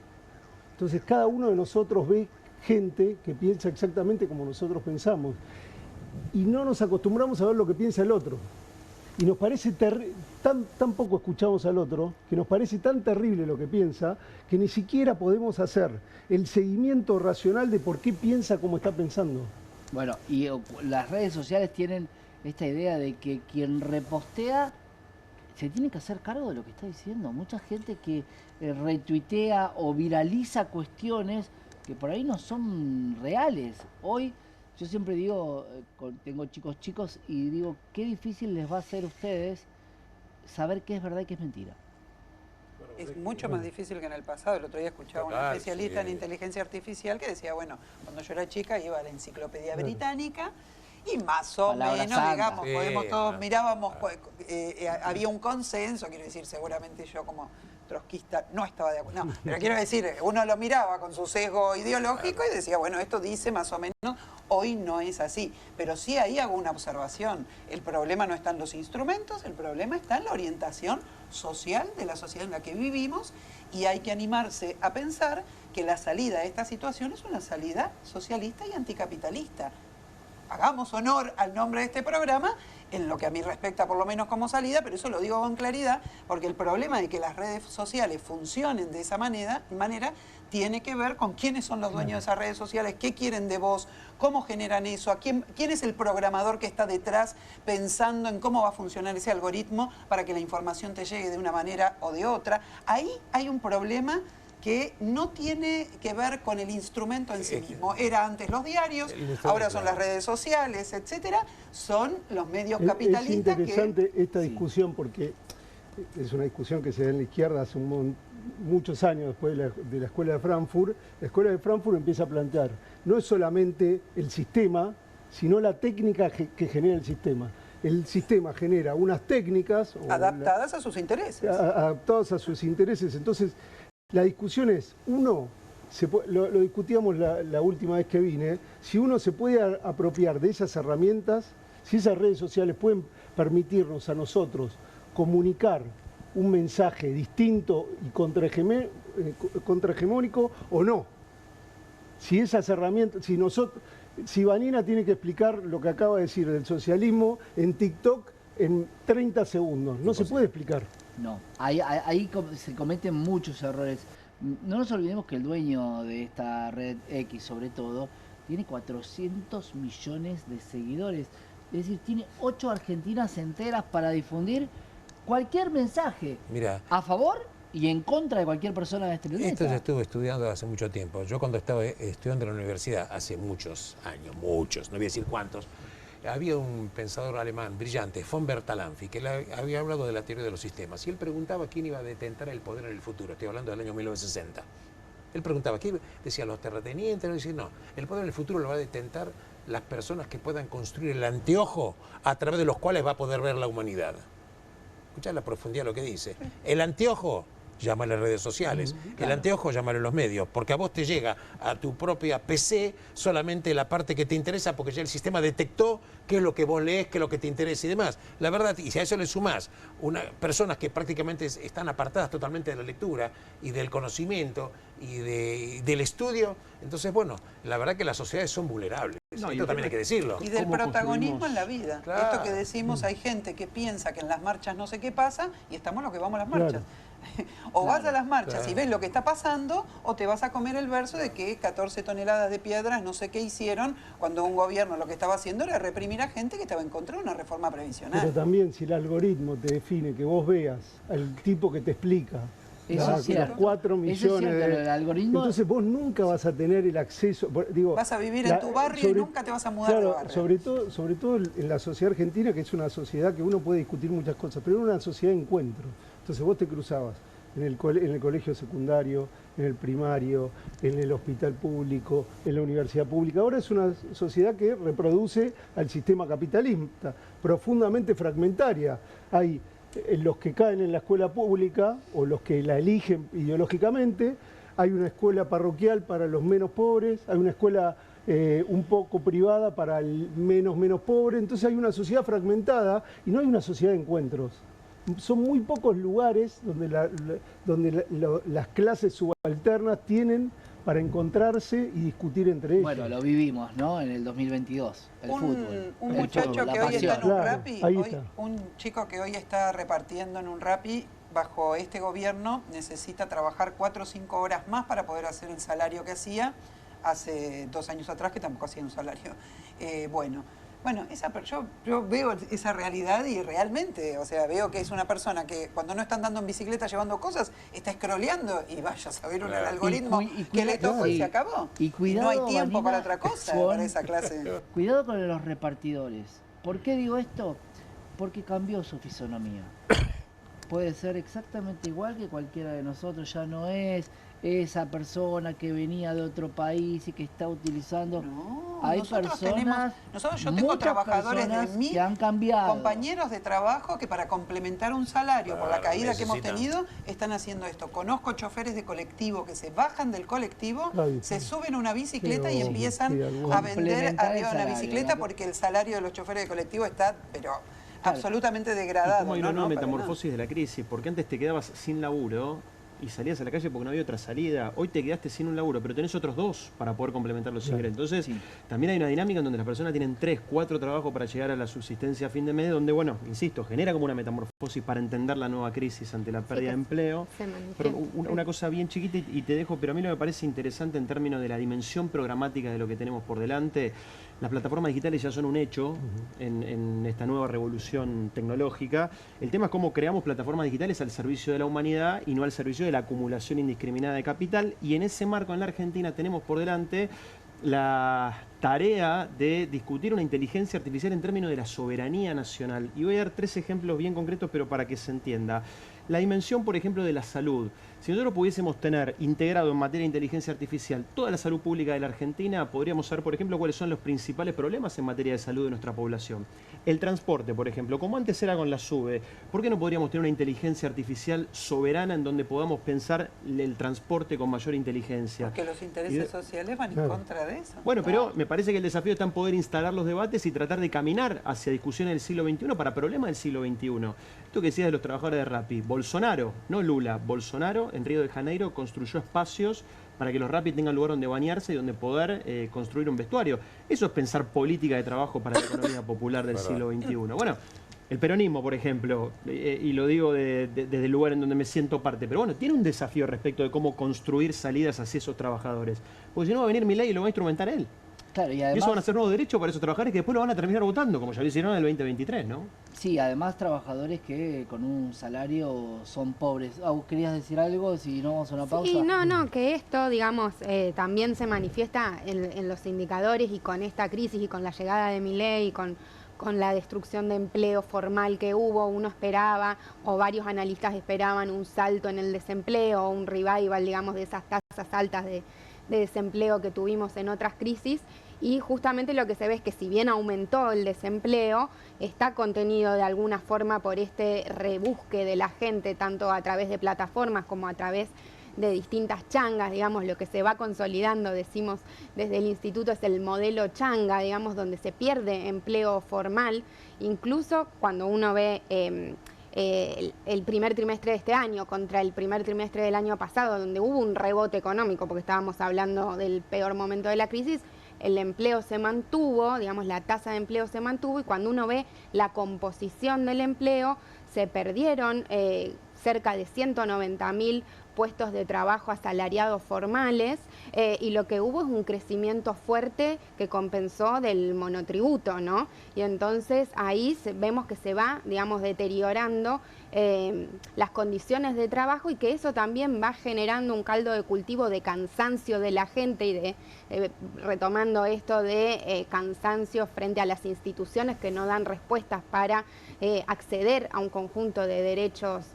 Entonces cada uno de nosotros ve gente que piensa exactamente como nosotros pensamos. Y no nos acostumbramos a ver lo que piensa el otro. Y nos parece tan poco escuchamos al otro, que nos parece tan terrible lo que piensa, que ni siquiera podemos hacer el seguimiento racional de por qué piensa como está pensando. Bueno, y las redes sociales tienen esta idea de que quien repostea se tiene que hacer cargo de lo que está diciendo. Mucha gente que retuitea o viraliza cuestiones que por ahí no son reales. Hoy yo siempre digo, tengo chicos y digo, qué difícil les va a ser a ustedes saber qué es verdad y qué es mentira. Es mucho más difícil que en el pasado. El otro día escuchaba a una especialista en inteligencia artificial que decía, bueno, cuando yo era chica iba a la Enciclopedia Británica y más o menos, digamos, podemos todos, mirábamos, había un consenso, quiero decir, seguramente yo como trotskista no estaba de acuerdo, no, pero quiero decir, uno lo miraba con su sesgo ideológico y decía, bueno, esto dice más o menos, hoy no es así, pero sí ahí hago una observación, el problema no está en los instrumentos, el problema está en la orientación social de la sociedad en la que vivimos y hay que animarse a pensar que la salida de esta situación es una salida socialista y anticapitalista. Hagamos honor al nombre de este programa, en lo que a mí respecta por lo menos como salida, pero eso lo digo con claridad, porque el problema de que las redes sociales funcionen de esa manera tiene que ver con quiénes son los dueños de esas redes sociales, qué quieren de vos, cómo generan eso, quién es el programador que está detrás pensando en cómo va a funcionar ese algoritmo para que la información te llegue de una manera o de otra. Ahí hay un problema que no tiene que ver con el instrumento en sí mismo. Era antes los diarios, ahora son las redes sociales, etcétera, son los medios capitalistas. Es interesante esta discusión porque es una discusión que se da en la izquierda hace muchos años después de la Escuela de Frankfurt. La Escuela de Frankfurt empieza a plantear, no es solamente el sistema, sino la técnica que genera el sistema. El sistema genera unas técnicas adaptadas a sus intereses. Adaptadas a sus intereses. Entonces, la discusión es, lo discutíamos la última vez que vine, si uno se puede apropiar de esas herramientas, si esas redes sociales pueden permitirnos a nosotros comunicar un mensaje distinto y contrahegemónico o no. Si esas herramientas, si Vanina tiene que explicar lo que acaba de decir del socialismo en TikTok en 30 segundos, no se puede explicar. No, ahí se cometen muchos errores. No nos olvidemos que el dueño de esta red X, sobre todo, tiene 400 millones de seguidores. Es decir, tiene 8 Argentinas enteras para difundir cualquier mensaje. Mira, a favor y en contra de cualquier persona de este planeta. Esto yo estuve estudiando hace mucho tiempo. Yo cuando estaba estudiando en la universidad, hace muchos años, muchos, no voy a decir cuántos, había un pensador alemán brillante, von Bertalanffy, que había hablado de la teoría de los sistemas. Y él preguntaba quién iba a detentar el poder en el futuro. Estoy hablando del año 1960. Él preguntaba, ¿qué decían los terratenientes? No, decían, no, el poder en el futuro lo va a detentar las personas que puedan construir el anteojo a través de los cuales va a poder ver la humanidad. Escuchá la profundidad de lo que dice. El anteojo, llámale redes sociales. Claro. El anteojo, llámale los medios. Porque a vos te llega a tu propia PC solamente la parte que te interesa, porque ya el sistema detectó qué es lo que vos lees, qué es lo que te interesa y demás. La verdad, y si a eso le sumás personas que prácticamente están apartadas totalmente de la lectura y del conocimiento y del estudio, entonces, bueno, la verdad que las sociedades son vulnerables. No, esto también hay que decirlo. Y del ¿Cómo protagonismo construimos? en la vida. Claro. Esto que decimos, hay gente que piensa que en las marchas no sé qué pasa y estamos los que vamos a las marchas. O vas a las marchas y ves lo que está pasando, o te vas a comer el verso de que 14 toneladas de piedras no sé qué hicieron cuando un gobierno lo que estaba haciendo era reprimir a gente que estaba en contra de una reforma previsional. Pero también si el algoritmo te define que vos veas al tipo que te explica Eso es cierto. los 4 Eso es millones cierto, lo del algoritmo. Entonces vos nunca vas a tener el acceso, digo, Vas a vivir en tu barrio y nunca te vas a mudar de barrio. sobre todo en la sociedad argentina, que es una sociedad que uno puede discutir muchas cosas, pero es una sociedad de encuentro. Entonces vos te cruzabas en el colegio secundario, en el primario, en el hospital público, en la universidad pública. Ahora es una sociedad que reproduce al sistema capitalista, profundamente fragmentaria. Hay los que caen en la escuela pública o los que la eligen ideológicamente, hay una escuela parroquial para los menos pobres, hay una escuela un poco privada para el menos pobre, entonces hay una sociedad fragmentada y no hay una sociedad de encuentros. Son muy pocos lugares donde las clases subalternas tienen para encontrarse y discutir entre ellos. Bueno, lo vivimos, ¿no? En el 2022, el fútbol. Un El muchacho fútbol, la que hoy está en un pasión. Rappi, ahí está. un chico que hoy está repartiendo en un Rappi, bajo este gobierno necesita trabajar 4 o 5 horas más para poder hacer el salario que hacía hace 2 años atrás, que tampoco hacía un salario bueno. Bueno, yo veo esa realidad y realmente, o sea, veo que es una persona que cuando no están dando en bicicleta llevando cosas, está scrolleando y vaya a saber el algoritmo que le tocó y se acabó. Y cuidado, no hay tiempo Vanina, para otra cosa, para esa clase. Cuidado con los repartidores. ¿Por qué digo esto? Porque cambió su fisonomía. Puede ser exactamente igual que cualquiera de nosotros, ya no es esa persona que venía de otro país y que está utilizando. No, hay nosotros personas, yo tengo trabajadores de personas mí, que han cambiado. compañeros de trabajo que para complementar un salario por la Claro, caída que hemos necesitan. tenido, están haciendo esto. Conozco choferes de colectivo que se bajan del colectivo, Claro, se sí. suben a una bicicleta Sí, y sí, empiezan algunos. a vender Complementar el arriba de una salario, bicicleta ¿no? porque el salario de los choferes de colectivo está, pero absolutamente degradado. ¿Cómo hay una No, nueva no, para metamorfosis de la crisis? Porque antes te quedabas sin laburo y salías a la calle porque no había otra salida. Hoy te quedaste sin un laburo, pero tenés otros 2 para poder complementar los ingresos. Entonces, también hay una dinámica en donde las personas tienen 3, 4 trabajos para llegar a la subsistencia a fin de mes, donde, bueno, insisto, genera como una metamorfosis para entender la nueva crisis ante la pérdida de empleo. Se manifiesta. Pero una cosa bien chiquita y te dejo, pero a mí lo que me parece interesante en términos de la dimensión programática de lo que tenemos por delante, las plataformas digitales ya son un hecho en esta nueva revolución tecnológica. El tema es cómo creamos plataformas digitales al servicio de la humanidad y no al servicio de la acumulación indiscriminada de capital. Y en ese marco en la Argentina tenemos por delante la tarea de discutir una inteligencia artificial en términos de la soberanía nacional. Y voy a dar 3 ejemplos bien concretos, pero para que se entienda. La dimensión, por ejemplo, de la salud. Si nosotros pudiésemos tener integrado en materia de inteligencia artificial toda la salud pública de la Argentina, podríamos saber, por ejemplo, cuáles son los principales problemas en materia de salud de nuestra población. El transporte, por ejemplo, como antes era con la SUBE, ¿por qué no podríamos tener una inteligencia artificial soberana en donde podamos pensar el transporte con mayor inteligencia? Porque los intereses sociales van en Claro. contra de eso. Bueno, pero me parece que el desafío está en poder instalar los debates y tratar de caminar hacia discusiones del siglo XXI para problemas del siglo XXI. Esto que decías de los trabajadores de Rappi, Bolsonaro, no Lula, Bolsonaro en Río de Janeiro construyó espacios para que los Rappi tengan lugar donde bañarse y donde poder construir un vestuario. Eso es pensar política de trabajo para la economía popular del siglo XXI. Bueno, el peronismo, por ejemplo, y lo digo desde el lugar en donde me siento parte, pero bueno, tiene un desafío respecto de cómo construir salidas hacia esos trabajadores. Porque si no va a venir Milei y lo va a instrumentar él. Claro, y Y eso van a además, ser nuevos derechos para esos trabajadores que después lo van a terminar votando, como ya lo hicieron en el 2023, ¿no? sí, además trabajadores que con un salario son pobres. ¿Querías decir algo? Si no, vamos a una pausa. Sí, no, que esto, digamos, también se manifiesta en los indicadores y con esta crisis y con la llegada de Milei y con la destrucción de empleo formal que hubo, uno esperaba, o varios analistas esperaban un salto en el desempleo, un revival, digamos, de esas tasas altas de desempleo que tuvimos en otras crisis. Y justamente lo que se ve es que si bien aumentó el desempleo, está contenido de alguna forma por este rebusque de la gente, tanto a través de plataformas como a través de distintas changas, digamos, lo que se va consolidando, decimos desde el instituto, es el modelo changa, digamos, donde se pierde empleo formal, incluso cuando uno ve el primer trimestre de este año contra el primer trimestre del año pasado, donde hubo un rebote económico, porque estábamos hablando del peor momento de la crisis, el empleo se mantuvo, digamos, la tasa de empleo se mantuvo, y cuando uno ve la composición del empleo, se perdieron cerca de 190.000 puestos de trabajo asalariados formales, y lo que hubo es un crecimiento fuerte que compensó del monotributo, ¿no? Y entonces ahí vemos que se va, digamos, deteriorando las condiciones de trabajo, y que eso también va generando un caldo de cultivo de cansancio de la gente, y de retomando esto de cansancio frente a las instituciones que no dan respuestas para acceder a un conjunto de derechos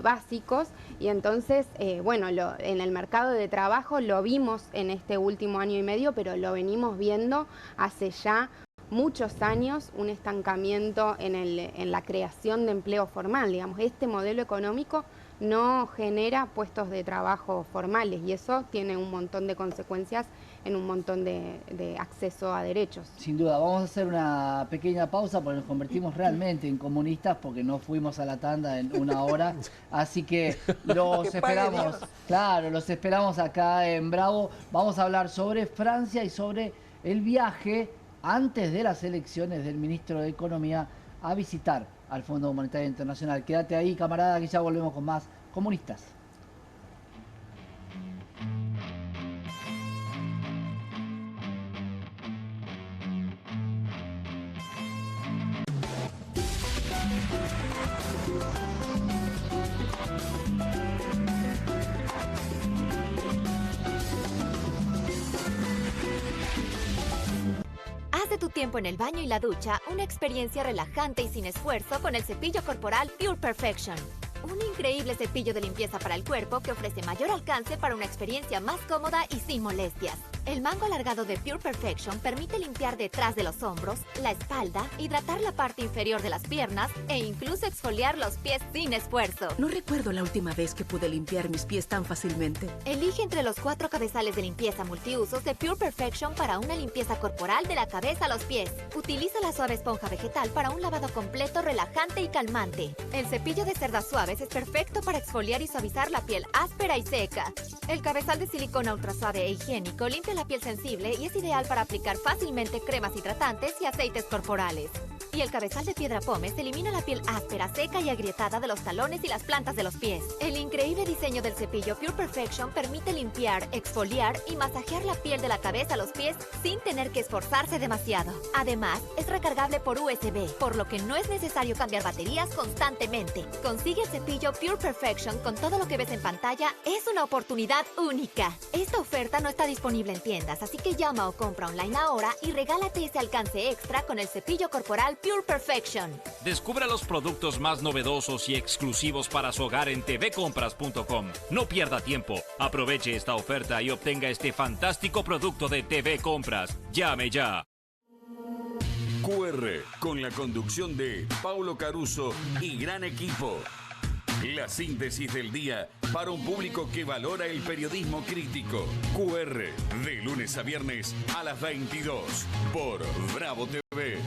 básicos. Y entonces, bueno, en el mercado de trabajo lo vimos en este último año y medio, pero lo venimos viendo hace ya muchos años, un estancamiento en la creación de empleo formal. Digamos, este modelo económico no genera puestos de trabajo formales, y eso tiene un montón de consecuencias en un montón de acceso a derechos. Sin duda, vamos a hacer una pequeña pausa porque nos convertimos realmente en comunistas, porque no fuimos a la tanda en una hora, así que los esperamos, claro, los esperamos acá en Bravo. Vamos a hablar sobre Francia y sobre el viaje antes de las elecciones del ministro de Economía a visitar al Fondo Monetario Internacional. Quédate ahí, camarada, que ya volvemos con más Comunistas. Haz de tu tiempo en el baño y la ducha una experiencia relajante y sin esfuerzo con el cepillo corporal Pure Perfection. Un increíble cepillo de limpieza para el cuerpo que ofrece mayor alcance para una experiencia más cómoda y sin molestias. El mango alargado de Pure Perfection permite limpiar detrás de los hombros, la espalda, hidratar la parte inferior de las piernas e incluso exfoliar los pies sin esfuerzo. No recuerdo la última vez que pude limpiar mis pies tan fácilmente. Elige entre los 4 cabezales de limpieza multiusos de Pure Perfection para una limpieza corporal de la cabeza a los pies. Utiliza la suave esponja vegetal para un lavado completo, relajante y calmante. El cepillo de cerdas suaves es perfecto para exfoliar y suavizar la piel áspera y seca. El cabezal de silicona ultra suave e higiénico limpia la piel sensible y es ideal para aplicar fácilmente cremas hidratantes y aceites corporales. Y el cabezal de piedra pómez elimina la piel áspera, seca y agrietada de los talones y las plantas de los pies. El increíble diseño del cepillo Pure Perfection permite limpiar, exfoliar y masajear la piel de la cabeza a los pies sin tener que esforzarse demasiado. Además, es recargable por USB, por lo que no es necesario cambiar baterías constantemente. Consigue el cepillo Pure Perfection con todo lo que ves en pantalla. Es una oportunidad única. Esta oferta no está disponible en tiendas, así que llama o compra online ahora y regálate ese alcance extra con el cepillo corporal Pure Perfection. Descubra los productos más novedosos y exclusivos para su hogar en tvcompras.com. No pierda tiempo. Aproveche esta oferta y obtenga este fantástico producto de TV Compras. Llame ya. QR, con la conducción de Paulo Caruso y gran equipo. La síntesis del día para un público que valora el periodismo crítico. QR, de lunes a viernes a las 22 por Bravo TV.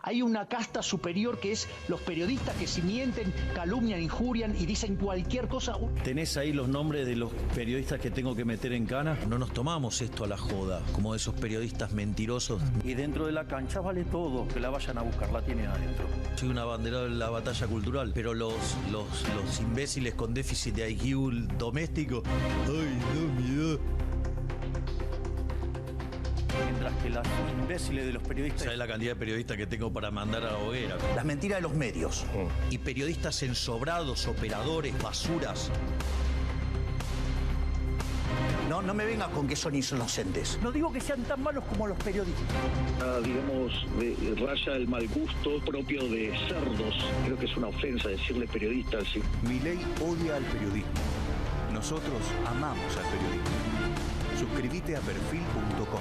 Hay una casta superior que es los periodistas que si mienten, calumnian, injurian y dicen cualquier cosa. ¿Tenés ahí los nombres de los periodistas que tengo que meter en cana? No nos tomamos esto a la joda, como esos periodistas mentirosos. Y dentro de la cancha vale todo, que la vayan a buscar, la tienen adentro. Soy un abanderado en la batalla cultural, pero los imbéciles con déficit de IQ doméstico, ¡ay, no, miedo! Mientras que los imbéciles de los periodistas... ¿Sabes la cantidad de periodistas que tengo para mandar a la hoguera? Las mentiras de los medios. Y periodistas ensobrados, operadores, basuras. No me vengas con que son inocentes. No digo que sean tan malos como los periodistas. Digamos, raya el mal gusto propio de cerdos. Creo que es una ofensa decirle periodista así. Milei odia al periodismo. Nosotros amamos al periodismo. Suscríbete a perfil.com.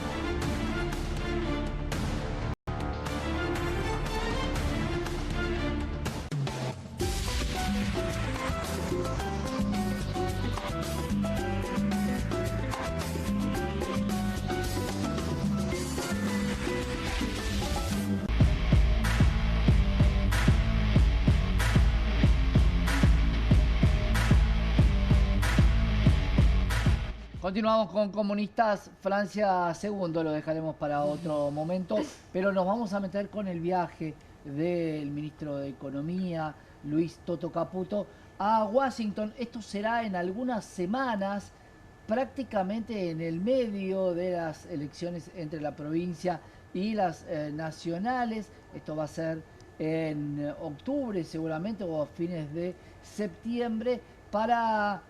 Continuamos con comunistas. Francia segundo, lo dejaremos para otro momento, pero nos vamos a meter con el viaje del ministro de Economía, Luis Toto Caputo, a Washington. Esto será en algunas semanas, prácticamente en el medio de las elecciones entre la provincia y las nacionales. Esto va a ser en octubre seguramente o a fines de septiembre, para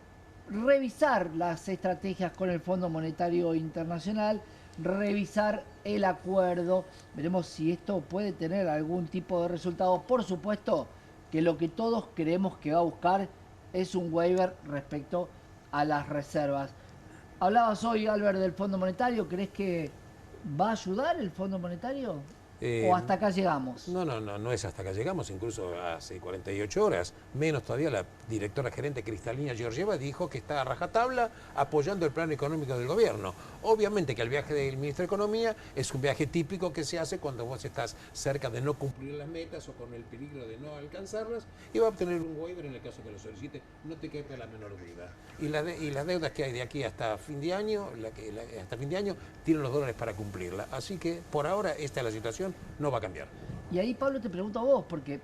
revisar las estrategias con el Fondo Monetario Internacional, revisar el acuerdo. Veremos si esto puede tener algún tipo de resultado. Por supuesto que lo que todos creemos que va a buscar es un waiver respecto a las reservas. Hablabas hoy, Albert, del Fondo Monetario. ¿Crees que va a ayudar el Fondo Monetario? ¿O hasta acá llegamos? No es hasta acá llegamos, incluso hace 48 horas, menos todavía. La directora gerente Cristalina Georgieva dijo que está a rajatabla apoyando el plan económico del gobierno. Obviamente que el viaje del ministro de Economía es un viaje típico que se hace cuando vos estás cerca de no cumplir las metas o con el peligro de no alcanzarlas, y va a obtener un waiver en el caso que lo solicite, no te quepa la menor duda. Y las deudas que hay de aquí hasta fin de año, tienen los dólares para cumplirla. Así que por ahora esta es la situación. No va a cambiar. Y ahí, Pablo, te pregunto a vos, porque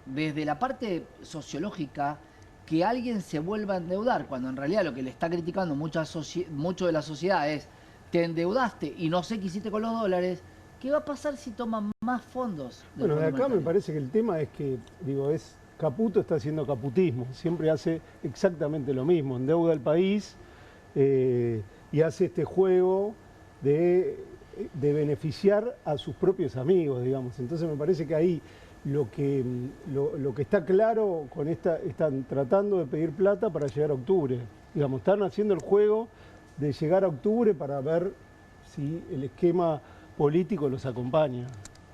desde la parte sociológica, que alguien se vuelva a endeudar, cuando en realidad lo que le está criticando mucho de la sociedad es: te endeudaste y no sé qué hiciste con los dólares, ¿qué va a pasar si toman más fondos? Bueno, de acá me parece que el tema es que, Caputo está haciendo caputismo, siempre hace exactamente lo mismo, endeuda al país y hace este juego de beneficiar a sus propios amigos, digamos. Entonces me parece que ahí lo que está claro con están tratando de pedir plata para llegar a octubre. Digamos, están haciendo el juego de llegar a octubre para ver si el esquema político los acompaña.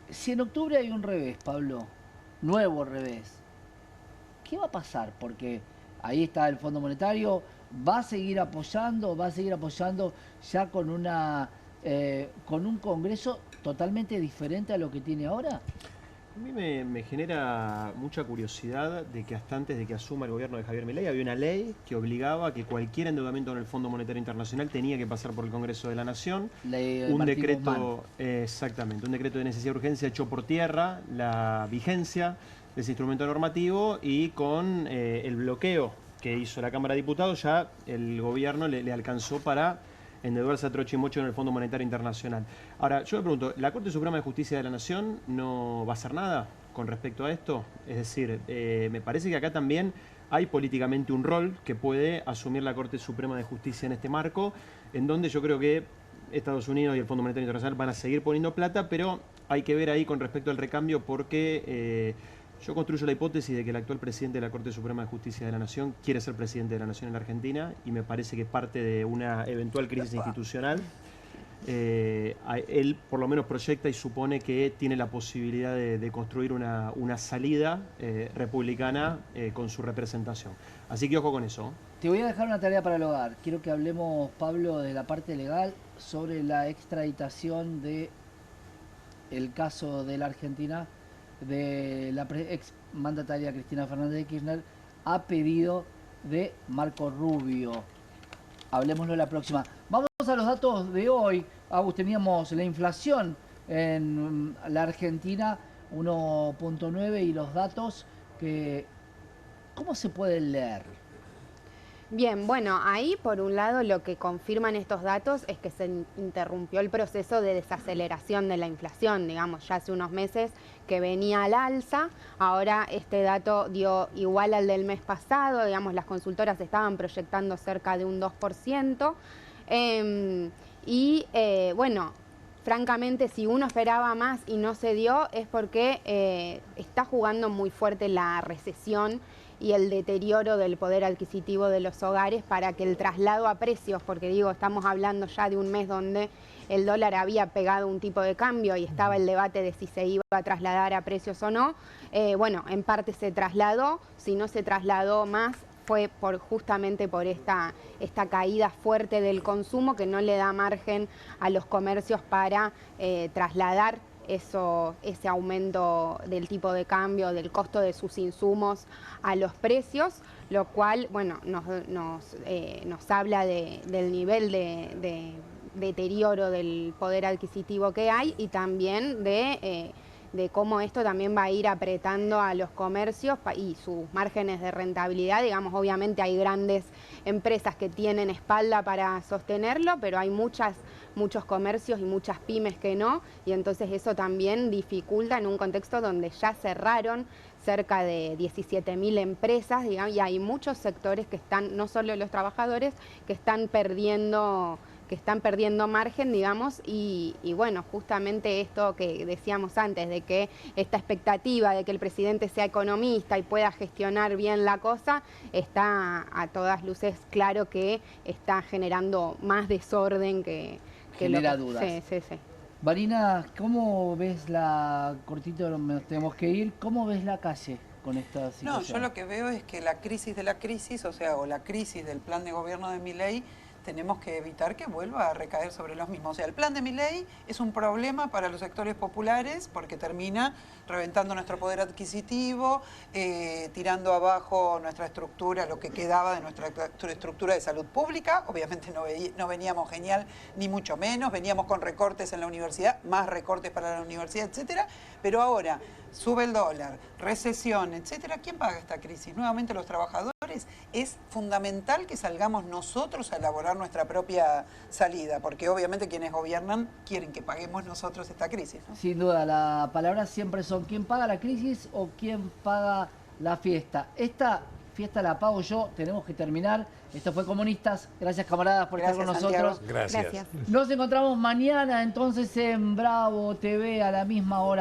Si en octubre hay un revés, Pablo, nuevo revés, ¿qué va a pasar? Porque ahí está el Fondo Monetario, va a seguir apoyando ya con un Congreso totalmente diferente a lo que tiene ahora. A mí me genera mucha curiosidad de que hasta antes de que asuma el gobierno de Javier Milei había una ley que obligaba a que cualquier endeudamiento en el Fondo Monetario Internacional tenía que pasar por el Congreso de la Nación. Un decreto, exactamente, un decreto de necesidad de urgencia echó por tierra la vigencia de ese instrumento normativo, y con el bloqueo que hizo la Cámara de Diputados ya el gobierno le alcanzó para endeudarse a troche y mocho en el Fondo Monetario Internacional. Ahora, yo me pregunto, ¿la Corte Suprema de Justicia de la Nación no va a hacer nada con respecto a esto? Es decir, me parece que acá también hay políticamente un rol que puede asumir la Corte Suprema de Justicia en este marco, en donde yo creo que Estados Unidos y el Fondo Monetario Internacional van a seguir poniendo plata, pero hay que ver ahí con respecto al recambio, porque yo construyo la hipótesis de que el actual presidente de la Corte Suprema de Justicia de la Nación quiere ser presidente de la Nación en la Argentina, y me parece que parte de una eventual crisis institucional, él por lo menos proyecta y supone que tiene la posibilidad de construir una salida republicana con su representación. Así que ojo con eso. Te voy a dejar una tarea para el hogar. Quiero que hablemos, Pablo, de la parte legal sobre la extraditación de el caso de la Argentina, de la ex mandataria Cristina Fernández de Kirchner, a pedido de Marco Rubio. Hablemoslo la próxima. Vamos a los datos de hoy. Agus, teníamos la inflación en la Argentina, 1.9, y los datos que... ¿Cómo se pueden leer? Bien, bueno, ahí por un lado lo que confirman estos datos es que se interrumpió el proceso de desaceleración de la inflación, digamos, ya hace unos meses que venía al alza. Ahora este dato dio igual al del mes pasado, digamos, las consultoras estaban proyectando cerca de un 2%. Bueno, francamente, si uno esperaba más y no se dio, es porque está jugando muy fuerte la recesión y el deterioro del poder adquisitivo de los hogares para que el traslado a precios, porque digo, estamos hablando ya de un mes donde el dólar había pegado un tipo de cambio y estaba el debate de si se iba a trasladar a precios o no. Bueno, en parte se trasladó, si no se trasladó más fue justamente por esta caída fuerte del consumo, que no le da margen a los comercios para trasladar ese aumento del tipo de cambio, del costo de sus insumos a los precios, lo cual, bueno, nos habla del nivel de deterioro del poder adquisitivo que hay y también de cómo esto también va a ir apretando a los comercios y sus márgenes de rentabilidad. Digamos, obviamente hay grandes empresas que tienen espalda para sostenerlo, pero hay muchos comercios y muchas pymes que no, y entonces eso también dificulta en un contexto donde ya cerraron cerca de 17.000 empresas, digamos, y hay muchos sectores que están, no solo los trabajadores, que están perdiendo margen, digamos, y bueno, justamente esto que decíamos antes, de que esta expectativa de que el presidente sea economista y pueda gestionar bien la cosa, está a todas luces claro que está generando más desorden que genera dudas. Sí. Marina, ¿cómo ves cortito nos tenemos que ir, cómo ves la calle con esta situación? No, yo lo que veo es que la crisis de la crisis, o la crisis del plan de gobierno de Milei, tenemos que evitar que vuelva a recaer sobre los mismos. O sea, el plan de Milei es un problema para los sectores populares porque termina reventando nuestro poder adquisitivo, tirando abajo nuestra estructura, lo que quedaba de nuestra estructura de salud pública. Obviamente no veníamos genial, ni mucho menos. Veníamos con recortes en la universidad, más recortes para la universidad, etcétera. Pero ahora sube el dólar, recesión, etcétera. ¿Quién paga esta crisis? Nuevamente los trabajadores. Es fundamental que salgamos nosotros a elaborar nuestra propia salida, porque obviamente quienes gobiernan quieren que paguemos nosotros esta crisis, ¿no? Sin duda, la palabra siempre son ¿quién paga la crisis o quién paga la fiesta? Esta fiesta la pago yo, tenemos que terminar. Esto fue Comunistas. Gracias, camaradas, por estar con nosotros. Gracias. Nos encontramos mañana entonces en Bravo TV a la misma hora.